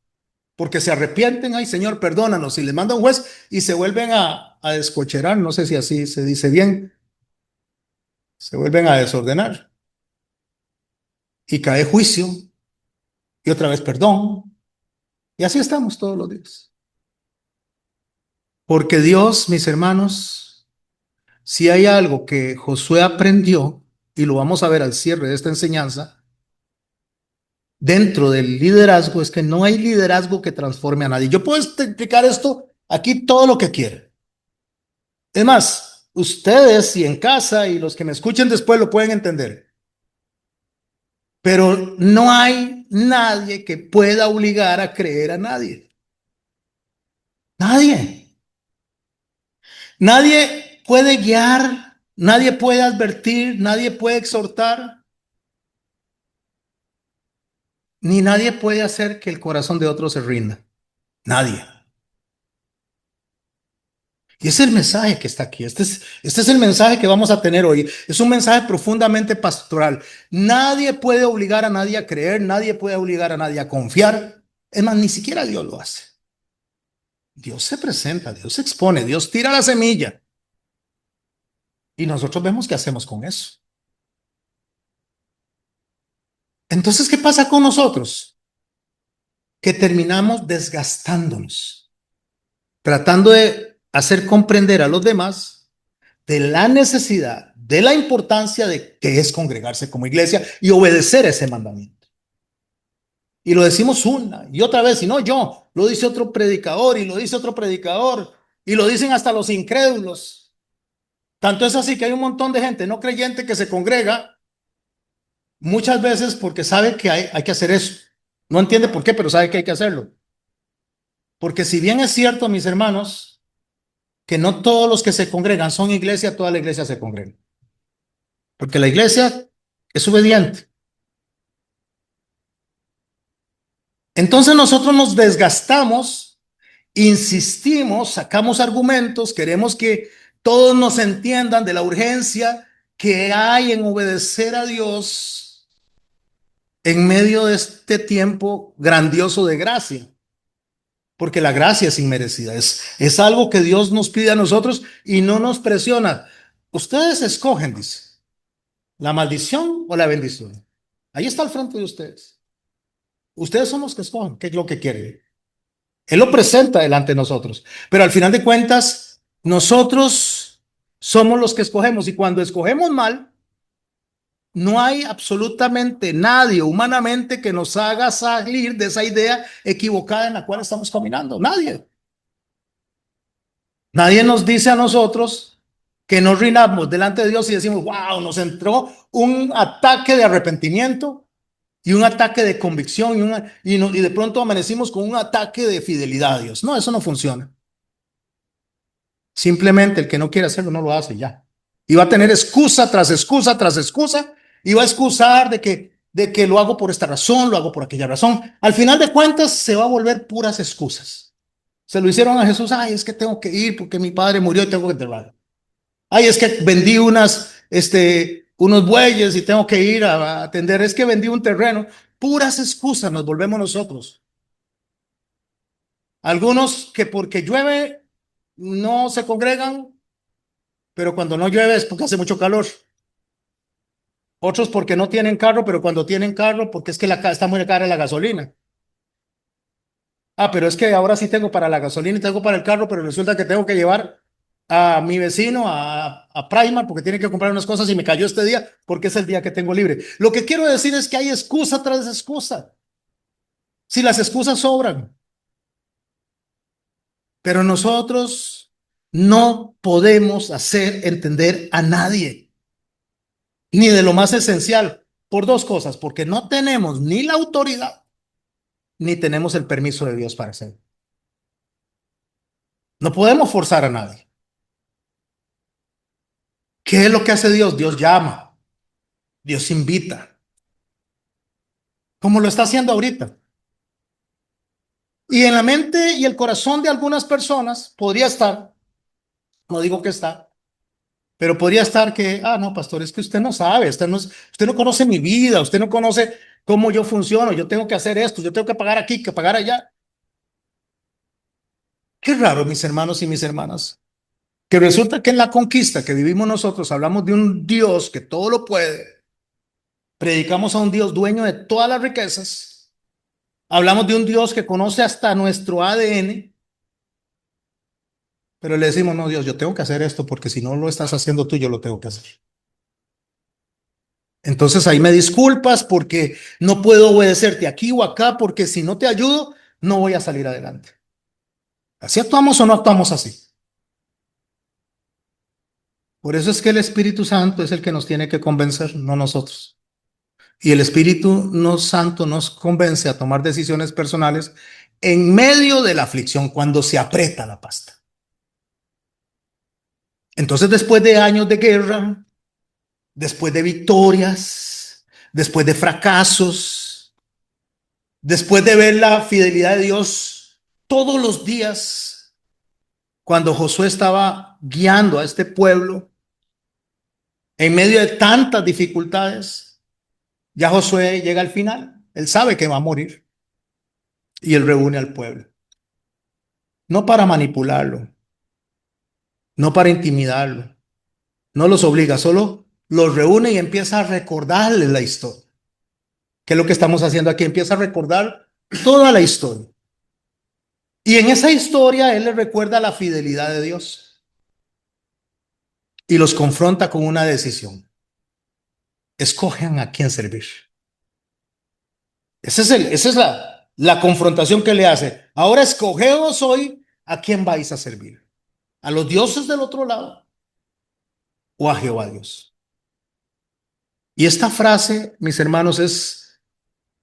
porque se arrepienten, ay Señor, perdónanos, y les manda un juez y se vuelven a descocherar, no sé si así se dice bien, se vuelven a desordenar y cae juicio y otra vez perdón. Y así estamos todos los días. Porque Dios, mis hermanos, si hay algo que Josué aprendió, y lo vamos a ver al cierre de esta enseñanza, dentro del liderazgo es que no hay liderazgo que transforme a nadie. Yo puedo explicar esto aquí todo lo que quiera. Es más, ustedes y en casa y los que me escuchen después lo pueden entender. Pero no hay nadie que pueda obligar a creer a nadie. Nadie. Nadie puede guiar, nadie puede advertir, nadie puede exhortar, ni nadie puede hacer que el corazón de otro se rinda. Nadie. Y ese es el mensaje que está aquí. Este es el mensaje que vamos a tener hoy. Es un mensaje profundamente pastoral. Nadie puede obligar a nadie a creer, nadie puede obligar a nadie a confiar. Es más, ni siquiera Dios lo hace. Dios se presenta, Dios se expone, Dios tira la semilla. Y nosotros vemos qué hacemos con eso. Entonces, ¿qué pasa con nosotros? Que terminamos desgastándonos, tratando de hacer comprender a los demás de la necesidad, de la importancia de que es congregarse como iglesia y obedecer ese mandamiento. Y lo decimos una y otra vez, y no yo, lo dice otro predicador y lo dice otro predicador y lo dicen hasta los incrédulos. Tanto es así que hay un montón de gente no creyente que se congrega muchas veces porque sabe que hay que hacer eso. No entiende por qué, pero sabe que hay que hacerlo. Porque si bien es cierto, mis hermanos, que no todos los que se congregan son iglesia, toda la iglesia se congrega. Porque la iglesia es obediente. Entonces nosotros nos desgastamos, insistimos, sacamos argumentos, queremos que todos nos entiendan de la urgencia que hay en obedecer a Dios en medio de este tiempo grandioso de gracia. Porque la gracia es inmerecida, es algo que Dios nos pide a nosotros y no nos presiona. Ustedes escogen, dice, la maldición o la bendición. Ahí está al frente de ustedes. Ustedes son los que escogen qué es lo que quieren. Él lo presenta delante de nosotros, pero al final de cuentas, nosotros somos los que escogemos y cuando escogemos mal, no hay absolutamente nadie humanamente que nos haga salir de esa idea equivocada en la cual estamos caminando. Nadie. Nadie nos dice a nosotros que nos rinamos delante de Dios y decimos, wow, nos entró un ataque de arrepentimiento y un ataque de convicción y de pronto amanecimos con un ataque de fidelidad a Dios. No, eso no funciona. Simplemente el que no quiere hacerlo no lo hace ya. Y va a tener excusa tras excusa tras excusa y va a excusar de que lo hago por esta razón, lo hago por aquella razón. Al final de cuentas se va a volver puras excusas. Se lo hicieron a Jesús, ay, es que tengo que ir porque mi padre murió y tengo que enterrarlo. Ay, es que vendí unos bueyes y tengo que ir a atender, es que vendí un terreno. Puras excusas nos volvemos nosotros. Algunos que porque llueve no se congregan, pero cuando no llueve es porque hace mucho calor. Otros porque no tienen carro, pero cuando tienen carro porque es que está muy cara la gasolina. Ah, pero es que ahora sí tengo para la gasolina y tengo para el carro, pero resulta que tengo que llevar a mi vecino a Primark porque tiene que comprar unas cosas y me cayó este día porque es el día que tengo libre. Lo que quiero decir es que hay excusa tras excusa. Si las excusas sobran, pero nosotros no podemos hacer entender a nadie, ni de lo más esencial, por dos cosas, porque no tenemos ni la autoridad, ni tenemos el permiso de Dios para hacerlo. No podemos forzar a nadie. ¿Qué es lo que hace Dios? Dios llama, Dios invita, como lo está haciendo ahorita. Y en la mente y el corazón de algunas personas podría estar, no digo que está, pero podría estar que, no, pastor, es que usted no sabe, usted no conoce mi vida, usted no conoce cómo yo funciono, yo tengo que hacer esto, yo tengo que pagar aquí, que pagar allá. Qué raro, mis hermanos y mis hermanas, que resulta que en la conquista que vivimos nosotros hablamos de un Dios que todo lo puede, predicamos a un Dios dueño de todas las riquezas, hablamos de un Dios que conoce hasta nuestro ADN, pero le decimos, no, Dios, yo tengo que hacer esto porque si no lo estás haciendo tú, yo lo tengo que hacer. Entonces ahí me disculpas porque no puedo obedecerte aquí o acá porque si no te ayudo, no voy a salir adelante. ¿Así actuamos o no actuamos así? Por eso es que el Espíritu Santo es el que nos tiene que convencer, no nosotros. Y el Espíritu no Santo nos convence a tomar decisiones personales en medio de la aflicción, cuando se aprieta la pasta. Entonces, después de años de guerra, después de victorias, después de fracasos, después de ver la fidelidad de Dios todos los días, cuando Josué estaba guiando a este pueblo en medio de tantas dificultades, ya Josué llega al final. Él sabe que va a morir y él reúne al pueblo. No para manipularlo, no para intimidarlo, no los obliga, solo los reúne y empieza a recordarles la historia. ¿Qué es lo que estamos haciendo aquí? Empieza a recordar toda la historia. Y en esa historia él les recuerda la fidelidad de Dios y los confronta con una decisión. Escojan a quién servir. Esa es la confrontación que le hace. Ahora escogeos hoy a quién vais a servir. ¿A los dioses del otro lado o a Jehová Dios? Y esta frase, mis hermanos, es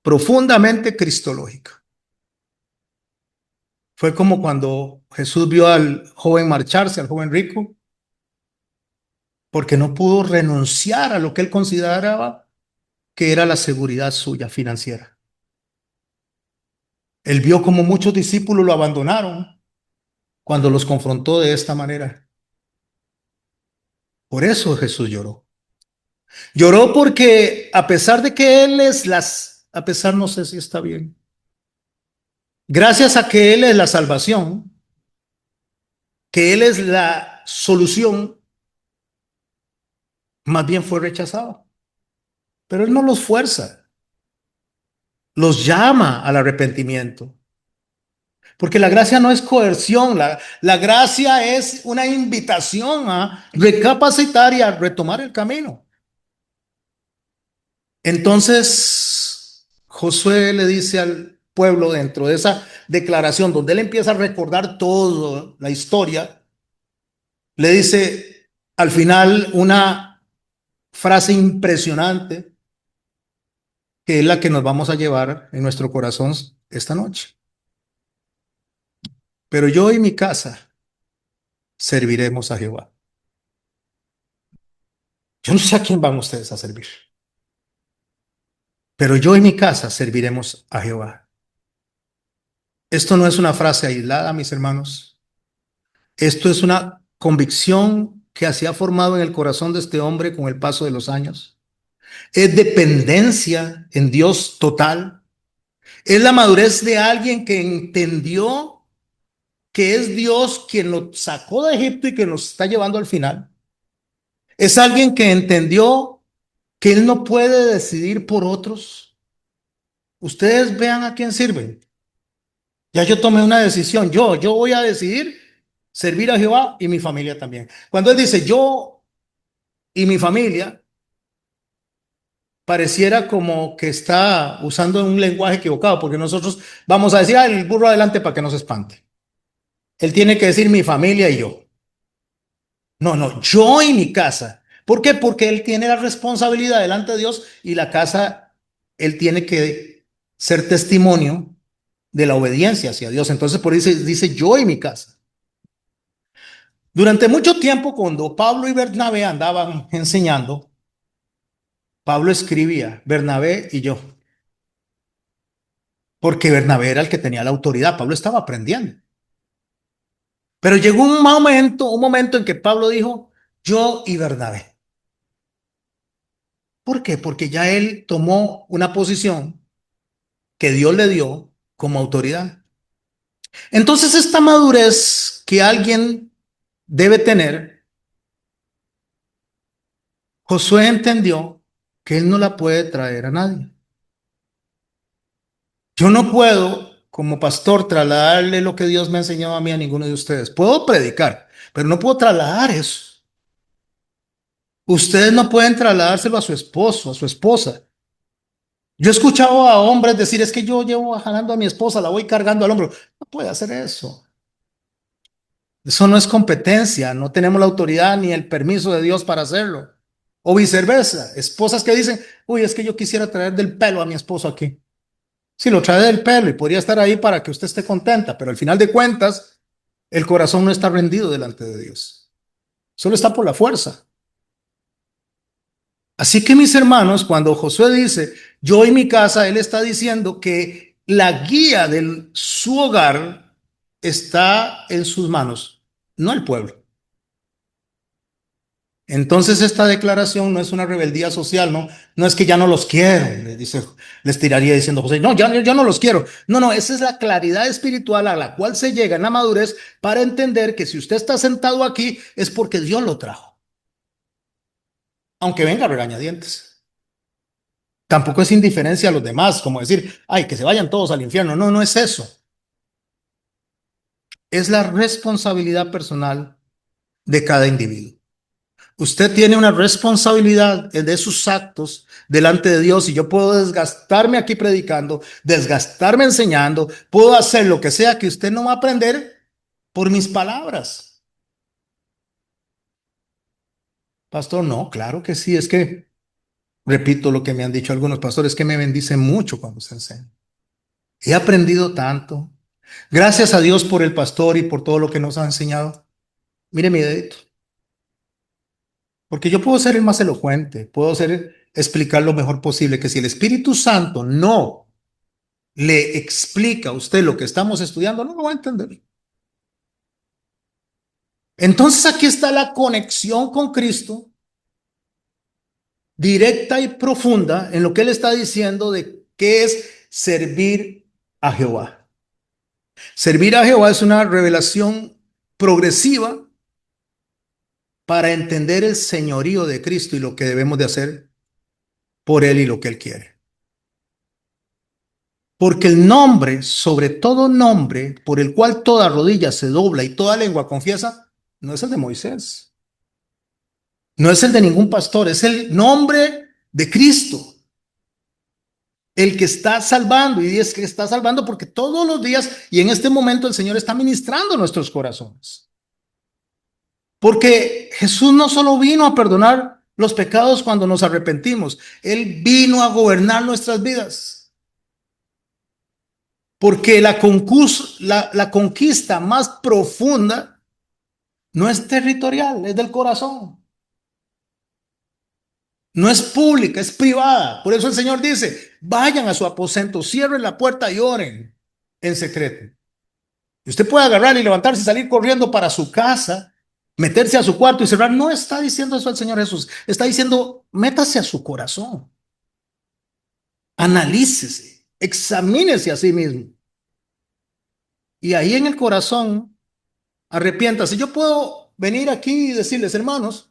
profundamente cristológica. Fue como cuando Jesús vio al joven marcharse, al joven rico, porque no pudo renunciar a lo que él consideraba que era la seguridad suya financiera. Él vio como muchos discípulos lo abandonaron cuando los confrontó de esta manera. Por eso Jesús lloró. Lloró porque a pesar de que Él es a pesar no sé si está bien, gracias a que Él es la salvación, que Él es la solución, más bien fue rechazado. Pero Él no los fuerza, los llama al arrepentimiento. Porque la gracia no es coerción, la gracia es una invitación a recapacitar y a retomar el camino. Entonces, Josué le dice al pueblo dentro de esa declaración donde él empieza a recordar toda la historia, le dice al final una frase impresionante que es la que nos vamos a llevar en nuestro corazón esta noche. Pero yo y mi casa serviremos a Jehová. Yo no sé a quién van ustedes a servir, pero yo y mi casa serviremos a Jehová. Esto no es una frase aislada, mis hermanos. Esto es una convicción que se ha formado en el corazón de este hombre con el paso de los años. Es dependencia en Dios total. Es la madurez de alguien que entendió que es Dios quien lo sacó de Egipto y que nos está llevando al final. Es alguien que entendió que él no puede decidir por otros. Ustedes vean a quién sirven. Ya yo tomé una decisión. Yo voy a decidir servir a Jehová y mi familia también. Cuando él dice yo y mi familia, pareciera como que está usando un lenguaje equivocado, porque nosotros vamos a decir, ah, el burro adelante para que no se espante. Él tiene que decir mi familia y yo. No, no, yo y mi casa. ¿Por qué? Porque él tiene la responsabilidad delante de Dios y la casa, él tiene que ser testimonio de la obediencia hacia Dios. Entonces, por eso dice yo y mi casa. Durante mucho tiempo, cuando Pablo y Bernabé andaban enseñando, Pablo escribía Bernabé y yo, porque Bernabé era el que tenía la autoridad. Pablo estaba aprendiendo. Pero llegó un momento en que Pablo dijo yo y Bernabé. ¿Por qué? Porque ya él tomó una posición que Dios le dio como autoridad. Entonces, esta madurez que alguien debe tener, Josué entendió que él no la puede traer a nadie. Yo no puedo, como pastor, trasladarle lo que Dios me ha enseñado a mí a ninguno de ustedes. Puedo predicar, pero no puedo trasladar eso. Ustedes no pueden trasladárselo a su esposo, a su esposa. Yo he escuchado a hombres decir, es que yo llevo jalando a mi esposa, la voy cargando al hombro. No puede hacer eso. Eso no es competencia, no tenemos la autoridad ni el permiso de Dios para hacerlo. O viceversa, esposas que dicen, uy, es que yo quisiera traer del pelo a mi esposo aquí. Sí, lo trae del pelo y podría estar ahí para que usted esté contenta, pero al final de cuentas, el corazón no está rendido delante de Dios. Solo está por la fuerza. Así que mis hermanos, cuando Josué dice, yo y mi casa, él está diciendo que la guía de su hogar está en sus manos, no el pueblo. Entonces esta declaración no es una rebeldía social, no, no es que ya no los quiero, les tiraría diciendo José, no, ya no los quiero. No, no, esa es la claridad espiritual a la cual se llega en la madurez para entender que si usted está sentado aquí es porque Dios lo trajo, aunque venga a regañadientes. Tampoco es indiferencia a los demás, como decir, ay, que se vayan todos al infierno. No, no es eso. Es la responsabilidad personal de cada individuo. Usted tiene una responsabilidad de sus actos delante de Dios y yo puedo desgastarme aquí predicando, desgastarme enseñando, puedo hacer lo que sea que usted no va a aprender por mis palabras. Pastor, no, claro que sí, es que, repito lo que me han dicho algunos pastores, que me bendicen mucho cuando se enseña. He aprendido tanto. Gracias a Dios por el pastor y por todo lo que nos ha enseñado. Mire mi dedito. Porque yo puedo ser el más elocuente, puedo explicar lo mejor posible, que si el Espíritu Santo no le explica a usted lo que estamos estudiando, no lo va a entender. Entonces aquí está la conexión con Cristo, directa y profunda en lo que él está diciendo de qué es servir a Jehová. Servir a Jehová es una revelación progresiva para entender el señorío de Cristo y lo que debemos de hacer por él y lo que él quiere. Porque el nombre, sobre todo nombre, por el cual toda rodilla se dobla y toda lengua confiesa, no es el de Moisés, no es el de ningún pastor, es el nombre de Cristo, el que está salvando, y es que está salvando porque todos los días y en este momento el Señor está ministrando nuestros corazones. Porque Jesús no solo vino a perdonar los pecados cuando nos arrepentimos, Él vino a gobernar nuestras vidas. Porque la conquista más profunda no es territorial, es del corazón. No es pública, es privada. Por eso el Señor dice, vayan a su aposento, cierren la puerta y oren en secreto. Y usted puede agarrar y levantarse y salir corriendo para su casa, meterse a su cuarto y cerrar. No está diciendo eso el Señor Jesús. Está diciendo, métase a su corazón. Analícese, examínese a sí mismo. Y ahí en el corazón, arrepiéntase. Yo puedo venir aquí y decirles, hermanos,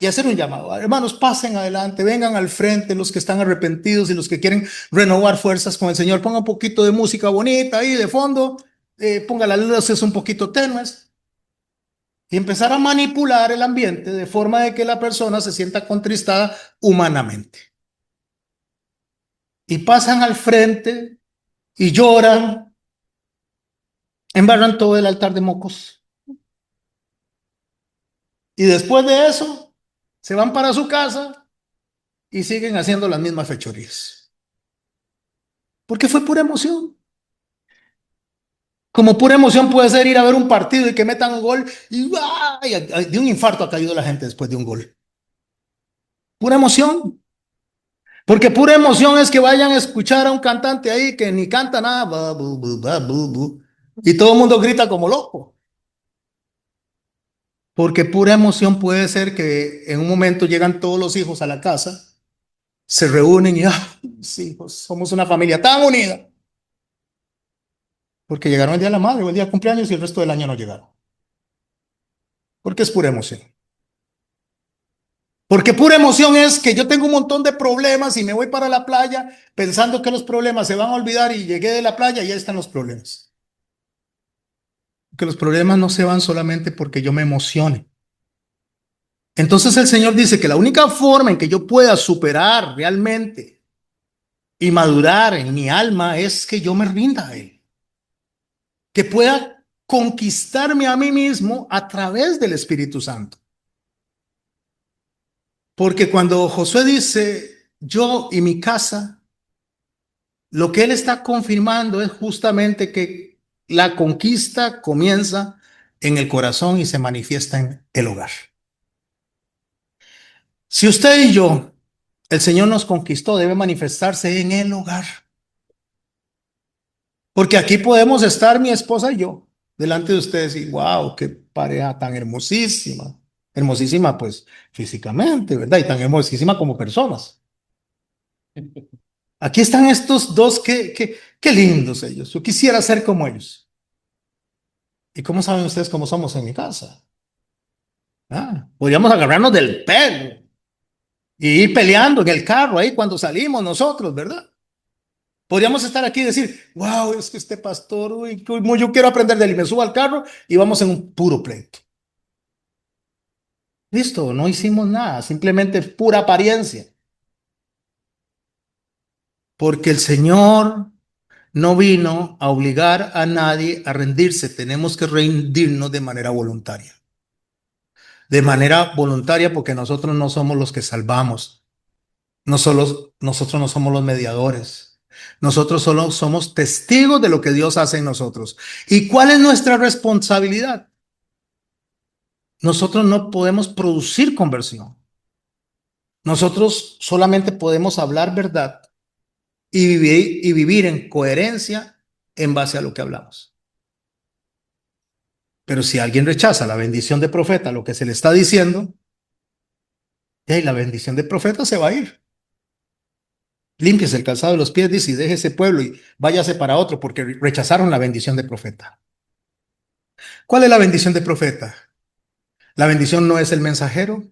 y hacer un llamado. Hermanos, pasen adelante, vengan al frente los que están arrepentidos y los que quieren renovar fuerzas con el Señor. Ponga un poquito de música bonita ahí de fondo, ponga las luces un poquito tenues y empezar a manipular el ambiente de forma de que la persona se sienta contristada humanamente. Y pasan al frente y lloran, embarran todo el altar de mocos. Y después de eso, se van para su casa y siguen haciendo las mismas fechorías. Porque fue pura emoción. Como pura emoción puede ser ir a ver un partido y que metan un gol y ¡ay! De un infarto ha caído la gente después de un gol. Pura emoción. Porque pura emoción es que vayan a escuchar a un cantante ahí que ni canta nada. Y todo el mundo grita como loco. Porque pura emoción puede ser que en un momento llegan todos los hijos a la casa, se reúnen y, mis hijos, somos una familia tan unida. Porque llegaron el día de la madre o el día de cumpleaños y el resto del año no llegaron. Porque es pura emoción. Porque pura emoción es que yo tengo un montón de problemas y me voy para la playa pensando que los problemas se van a olvidar y llegué de la playa y ahí están los problemas. Que los problemas no se van solamente porque yo me emocione. Entonces el Señor dice que la única forma en que yo pueda superar realmente y madurar en mi alma es que yo me rinda a Él. Que pueda conquistarme a mí mismo a través del Espíritu Santo. Porque cuando Josué dice, yo y mi casa, lo que él está confirmando es justamente que la conquista comienza en el corazón y se manifiesta en el hogar. Si usted y yo, el Señor nos conquistó, debe manifestarse en el hogar. Porque aquí podemos estar mi esposa y yo delante de ustedes y wow, qué pareja tan hermosísima. Hermosísima pues físicamente, ¿verdad? Y tan hermosísima como personas. Aquí están estos dos, qué lindos ellos. Yo quisiera ser como ellos. ¿Y cómo saben ustedes cómo somos en mi casa? Podríamos agarrarnos del pelo y ir peleando en el carro ahí cuando salimos nosotros, ¿verdad? Podríamos estar aquí y decir, wow, es que este pastor, uy, como yo quiero aprender de él y me subo al carro y vamos en un puro pleito. Listo, no hicimos nada, simplemente pura apariencia. Porque el Señor no vino a obligar a nadie a rendirse, tenemos que rendirnos de manera voluntaria. De manera voluntaria porque nosotros no somos los que salvamos, nosotros no somos los mediadores, nosotros solo somos testigos de lo que Dios hace en nosotros. ¿Y cuál es nuestra responsabilidad? Nosotros no podemos producir conversión, nosotros solamente podemos hablar verdad y vivir en coherencia en base a lo que hablamos. Pero si alguien rechaza la bendición de profeta, lo que se le está diciendo, la bendición de profeta se va a ir. Límpiese el calzado de los pies, dice, y deje ese pueblo y váyase para otro, porque rechazaron la bendición de profeta. ¿Cuál es la bendición de profeta? La bendición no es el mensajero,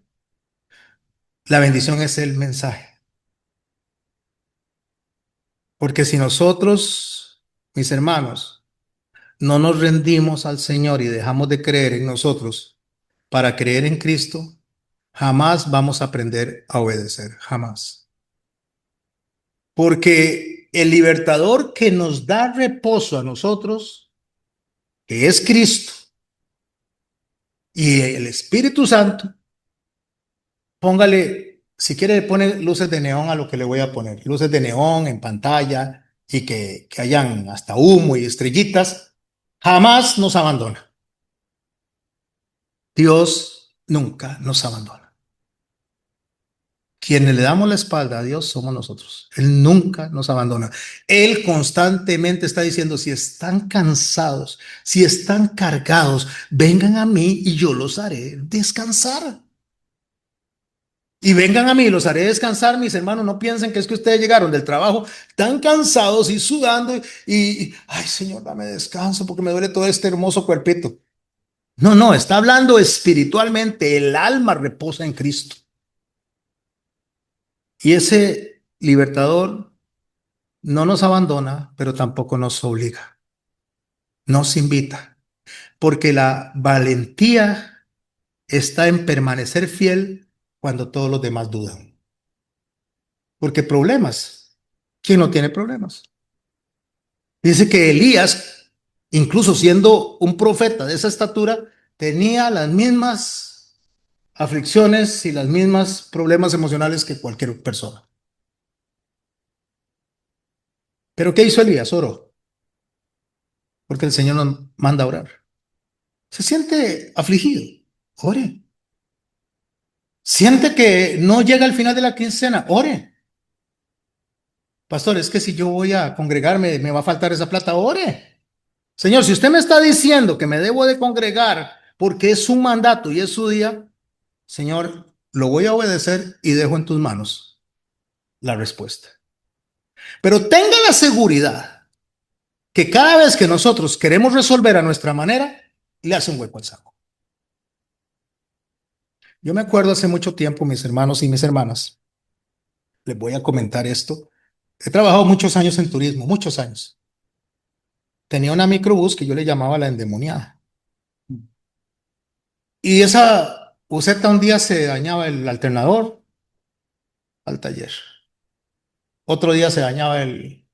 la bendición es el mensaje. Porque si nosotros, mis hermanos, no nos rendimos al Señor y dejamos de creer en nosotros para creer en Cristo, jamás vamos a aprender a obedecer, jamás. Porque el libertador que nos da reposo a nosotros, que es Cristo, y el Espíritu Santo, póngale, si quiere, pone luces de neón a lo que le voy a poner, luces de neón en pantalla y que hayan hasta humo y estrellitas, jamás nos abandona. Dios nunca nos abandona. Quienes le damos la espalda a Dios somos nosotros. Él nunca nos abandona. Él constantemente está diciendo, si están cansados, si están cargados, vengan a mí y yo los haré descansar. Y vengan a mí, los haré descansar, mis hermanos. No piensen que es que ustedes llegaron del trabajo tan cansados y sudando ay, Señor, dame descanso porque me duele todo este hermoso cuerpito. No, no, está hablando espiritualmente. El alma reposa en Cristo. Y ese libertador no nos abandona, pero tampoco nos obliga. Nos invita. Porque la valentía está en permanecer fiel cuando todos los demás dudan. Porque problemas, ¿quién no tiene problemas? Dice que Elías, incluso siendo un profeta de esa estatura, tenía las mismas aflicciones y los mismos problemas emocionales que cualquier persona. ¿Pero qué hizo Elías? Oró, porque el Señor nos manda a orar. Se siente afligido, ore. Siente que no llega al final de la quincena, ore. Pastor, es que si yo voy a congregarme, me va a faltar esa plata, ore. Señor, si usted me está diciendo que me debo de congregar porque es su mandato y es su día, Señor, lo voy a obedecer y dejo en tus manos la respuesta. Pero tenga la seguridad que cada vez que nosotros queremos resolver a nuestra manera, le hace un hueco al saco. Yo me acuerdo hace mucho tiempo, mis hermanos y mis hermanas, les voy a comentar esto. He trabajado muchos años en turismo, muchos años. Tenía una microbús que yo le llamaba la endemoniada. Y esa buseta un día se dañaba el alternador al taller. Otro día se dañaba el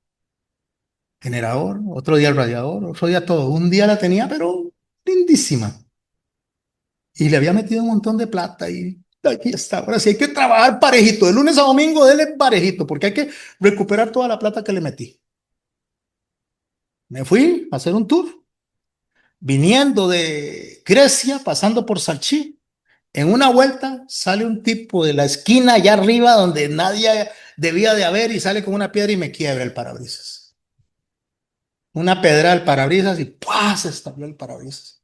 generador, otro día el radiador, otro día todo. Un día la tenía, pero lindísima. Y le había metido un montón de plata y aquí está. Ahora sí hay que trabajar parejito. De lunes a domingo, dele parejito, porque hay que recuperar toda la plata que le metí. Me fui a hacer un tour, viniendo de Grecia, pasando por Salchí. En una vuelta sale un tipo de la esquina allá arriba donde nadie debía de haber y sale con una piedra y me quiebra el parabrisas. Una pedra al parabrisas y ¡pua! Se estalló el parabrisas.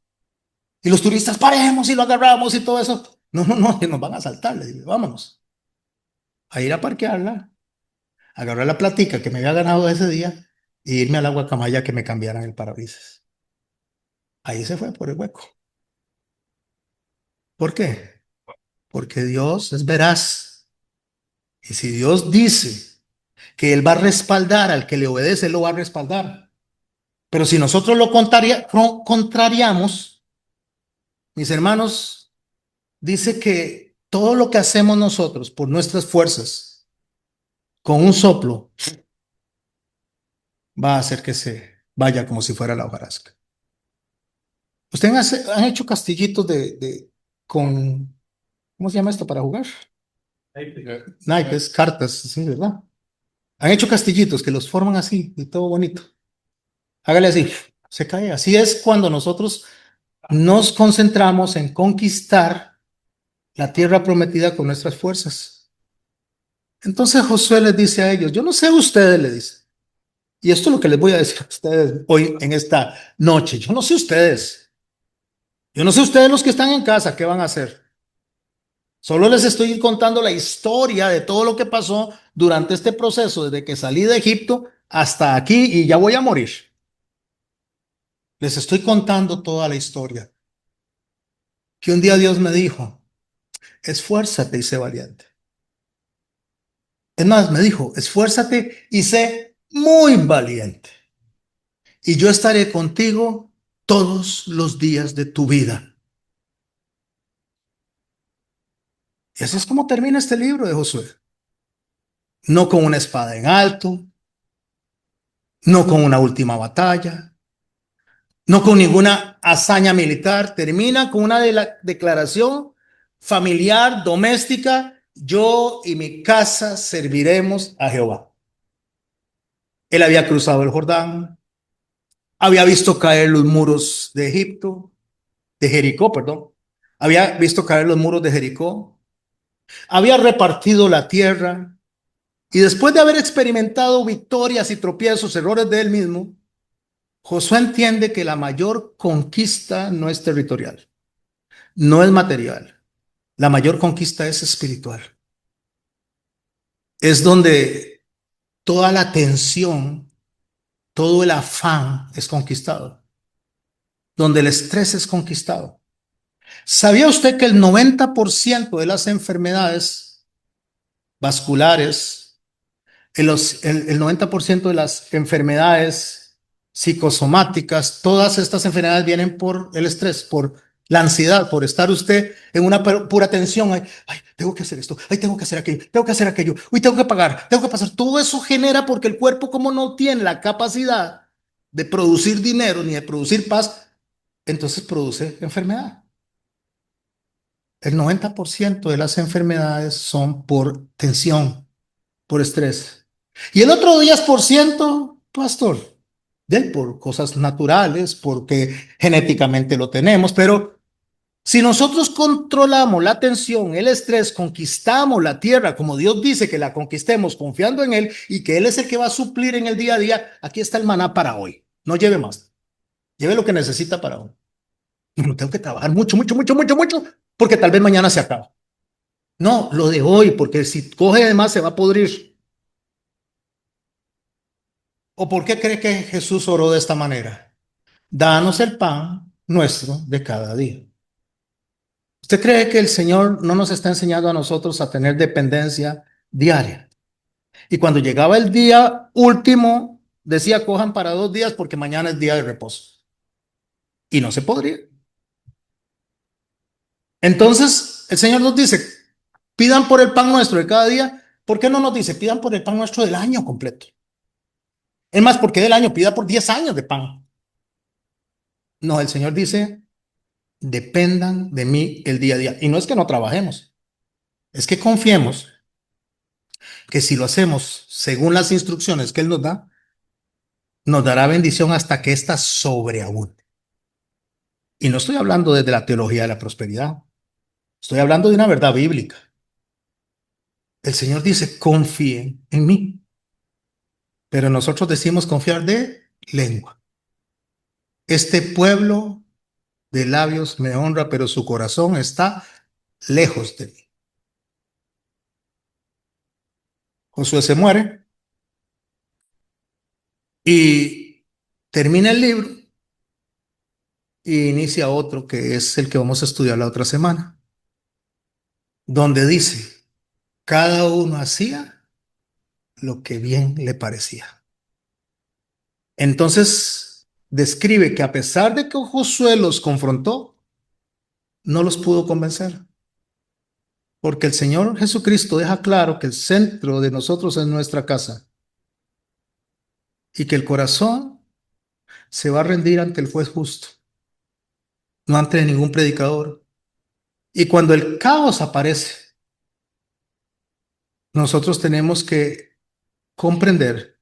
Y los turistas, paremos y lo agarramos y todo eso. No, no, no, que nos van a asaltar. Le digo, vámonos a ir a parquearla, agarrar la platica que me había ganado ese día e irme al agua Camaya que me cambiaran el parabrisas. Ahí se fue por el hueco. ¿Por qué? Porque Dios es veraz. Y si Dios dice que Él va a respaldar al que le obedece, Él lo va a respaldar. Pero si nosotros lo contrariamos, mis hermanos, dice que todo lo que hacemos nosotros por nuestras fuerzas, con un soplo, va a hacer que se vaya como si fuera la hojarasca. ¿Ustedes han hecho castillitos con, ¿cómo se llama esto para jugar? Naipes, cartas, sí, ¿verdad? Han hecho castillitos que los forman así y todo bonito. Hágale así, se cae. Así es cuando nosotros nos concentramos en conquistar la tierra prometida con nuestras fuerzas. Entonces Josué les dice a ellos, yo no sé a ustedes, le dice, y esto es lo que les voy a decir a ustedes hoy en esta noche, yo no sé ustedes los que están en casa, ¿qué van a hacer? Solo les estoy contando la historia de todo lo que pasó durante este proceso, desde que salí de Egipto hasta aquí y ya voy a morir. Les estoy contando toda la historia. Que un día Dios me dijo, esfuérzate y sé valiente. Es más, me dijo, esfuérzate y sé muy valiente. Y yo estaré contigo todos los días de tu vida. Y así es como termina este libro de Josué. No con una espada en alto, no con una última batalla, no con ninguna hazaña militar. Termina con una declaración familiar, doméstica. Yo y mi casa serviremos a Jehová. Él había cruzado el Jordán, había visto caer los muros de Egipto, de Jericó, perdón. Había visto caer los muros de Jericó. Había repartido la tierra. Y después de haber experimentado victorias y tropiezos, errores de él mismo, Josué entiende que la mayor conquista no es territorial, no es material. La mayor conquista es espiritual. Es donde toda la tensión, todo el afán es conquistado, donde el estrés es conquistado. ¿Sabía usted que el 90% de las enfermedades vasculares, el 90% de las enfermedades psicosomáticas, todas estas enfermedades vienen por el estrés, por La ansiedad por estar usted en una pura tensión. Ay, ay, tengo que hacer esto. Ay, tengo que hacer aquello. Tengo que hacer aquello. Uy, tengo que pagar. Tengo que pasar. Todo eso genera porque el cuerpo, como no tiene la capacidad de producir dinero ni de producir paz, entonces produce enfermedad. El 90% de las enfermedades son por tensión, por estrés. Y el otro 10%, pastor, por cosas naturales, porque genéticamente lo tenemos, pero si nosotros controlamos la tensión, el estrés, conquistamos la tierra como Dios dice que la conquistemos confiando en Él y que Él es el que va a suplir en el día a día, aquí está el maná para hoy. No lleve más. Lleve lo que necesita para hoy. No tengo que trabajar mucho, mucho, mucho, mucho, mucho, porque tal vez mañana se acaba. No, lo de hoy, porque si coge de más se va a podrir. ¿O por qué cree que Jesús oró de esta manera? Danos el pan nuestro de cada día. ¿Usted cree que el Señor no nos está enseñando a nosotros a tener dependencia diaria? Y cuando llegaba el día último, decía, cojan para 2 días porque mañana es día de reposo. Y no se podría. Entonces, el Señor nos dice, pidan por el pan nuestro de cada día. ¿Por qué no nos dice, pidan por el pan nuestro del año completo? Es más, ¿por qué del año? Pida por 10 años de pan. No, el Señor dice, dependan de mí el día a día. Y no es que no trabajemos, es que confiemos que si lo hacemos según las instrucciones que Él nos da, nos dará bendición hasta que ésta sobreabunde. Y no estoy hablando desde la teología de la prosperidad, estoy hablando de una verdad bíblica. El Señor dice, confíen en mí, pero nosotros decimos confiar de lengua. Este pueblo de labios me honra, pero su corazón está lejos de mí. Josué se muere y termina el libro y inicia otro que es el que vamos a estudiar la otra semana, donde dice, cada uno hacía lo que bien le parecía. Entonces, describe que a pesar de que Josué los confrontó, no los pudo convencer, porque el Señor Jesucristo deja claro que el centro de nosotros es nuestra casa y que el corazón se va a rendir ante el juez justo, no ante ningún predicador. Y cuando el caos aparece, nosotros tenemos que comprender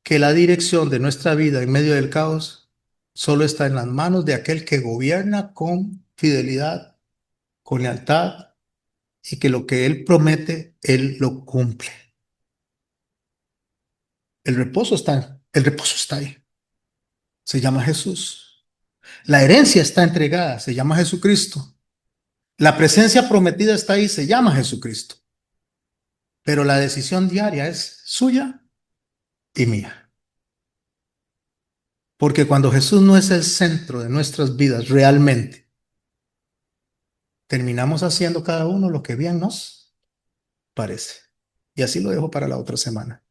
que la dirección de nuestra vida en medio del caos solo está en las manos de aquel que gobierna con fidelidad, con lealtad y que lo que Él promete, Él lo cumple. El reposo está ahí. Se llama Jesús. La herencia está entregada, se llama Jesucristo. La presencia prometida está ahí, se llama Jesucristo. Pero la decisión diaria es suya y mía. Porque cuando Jesús no es el centro de nuestras vidas realmente, terminamos haciendo cada uno lo que bien nos parece. Y así lo dejo para la otra semana.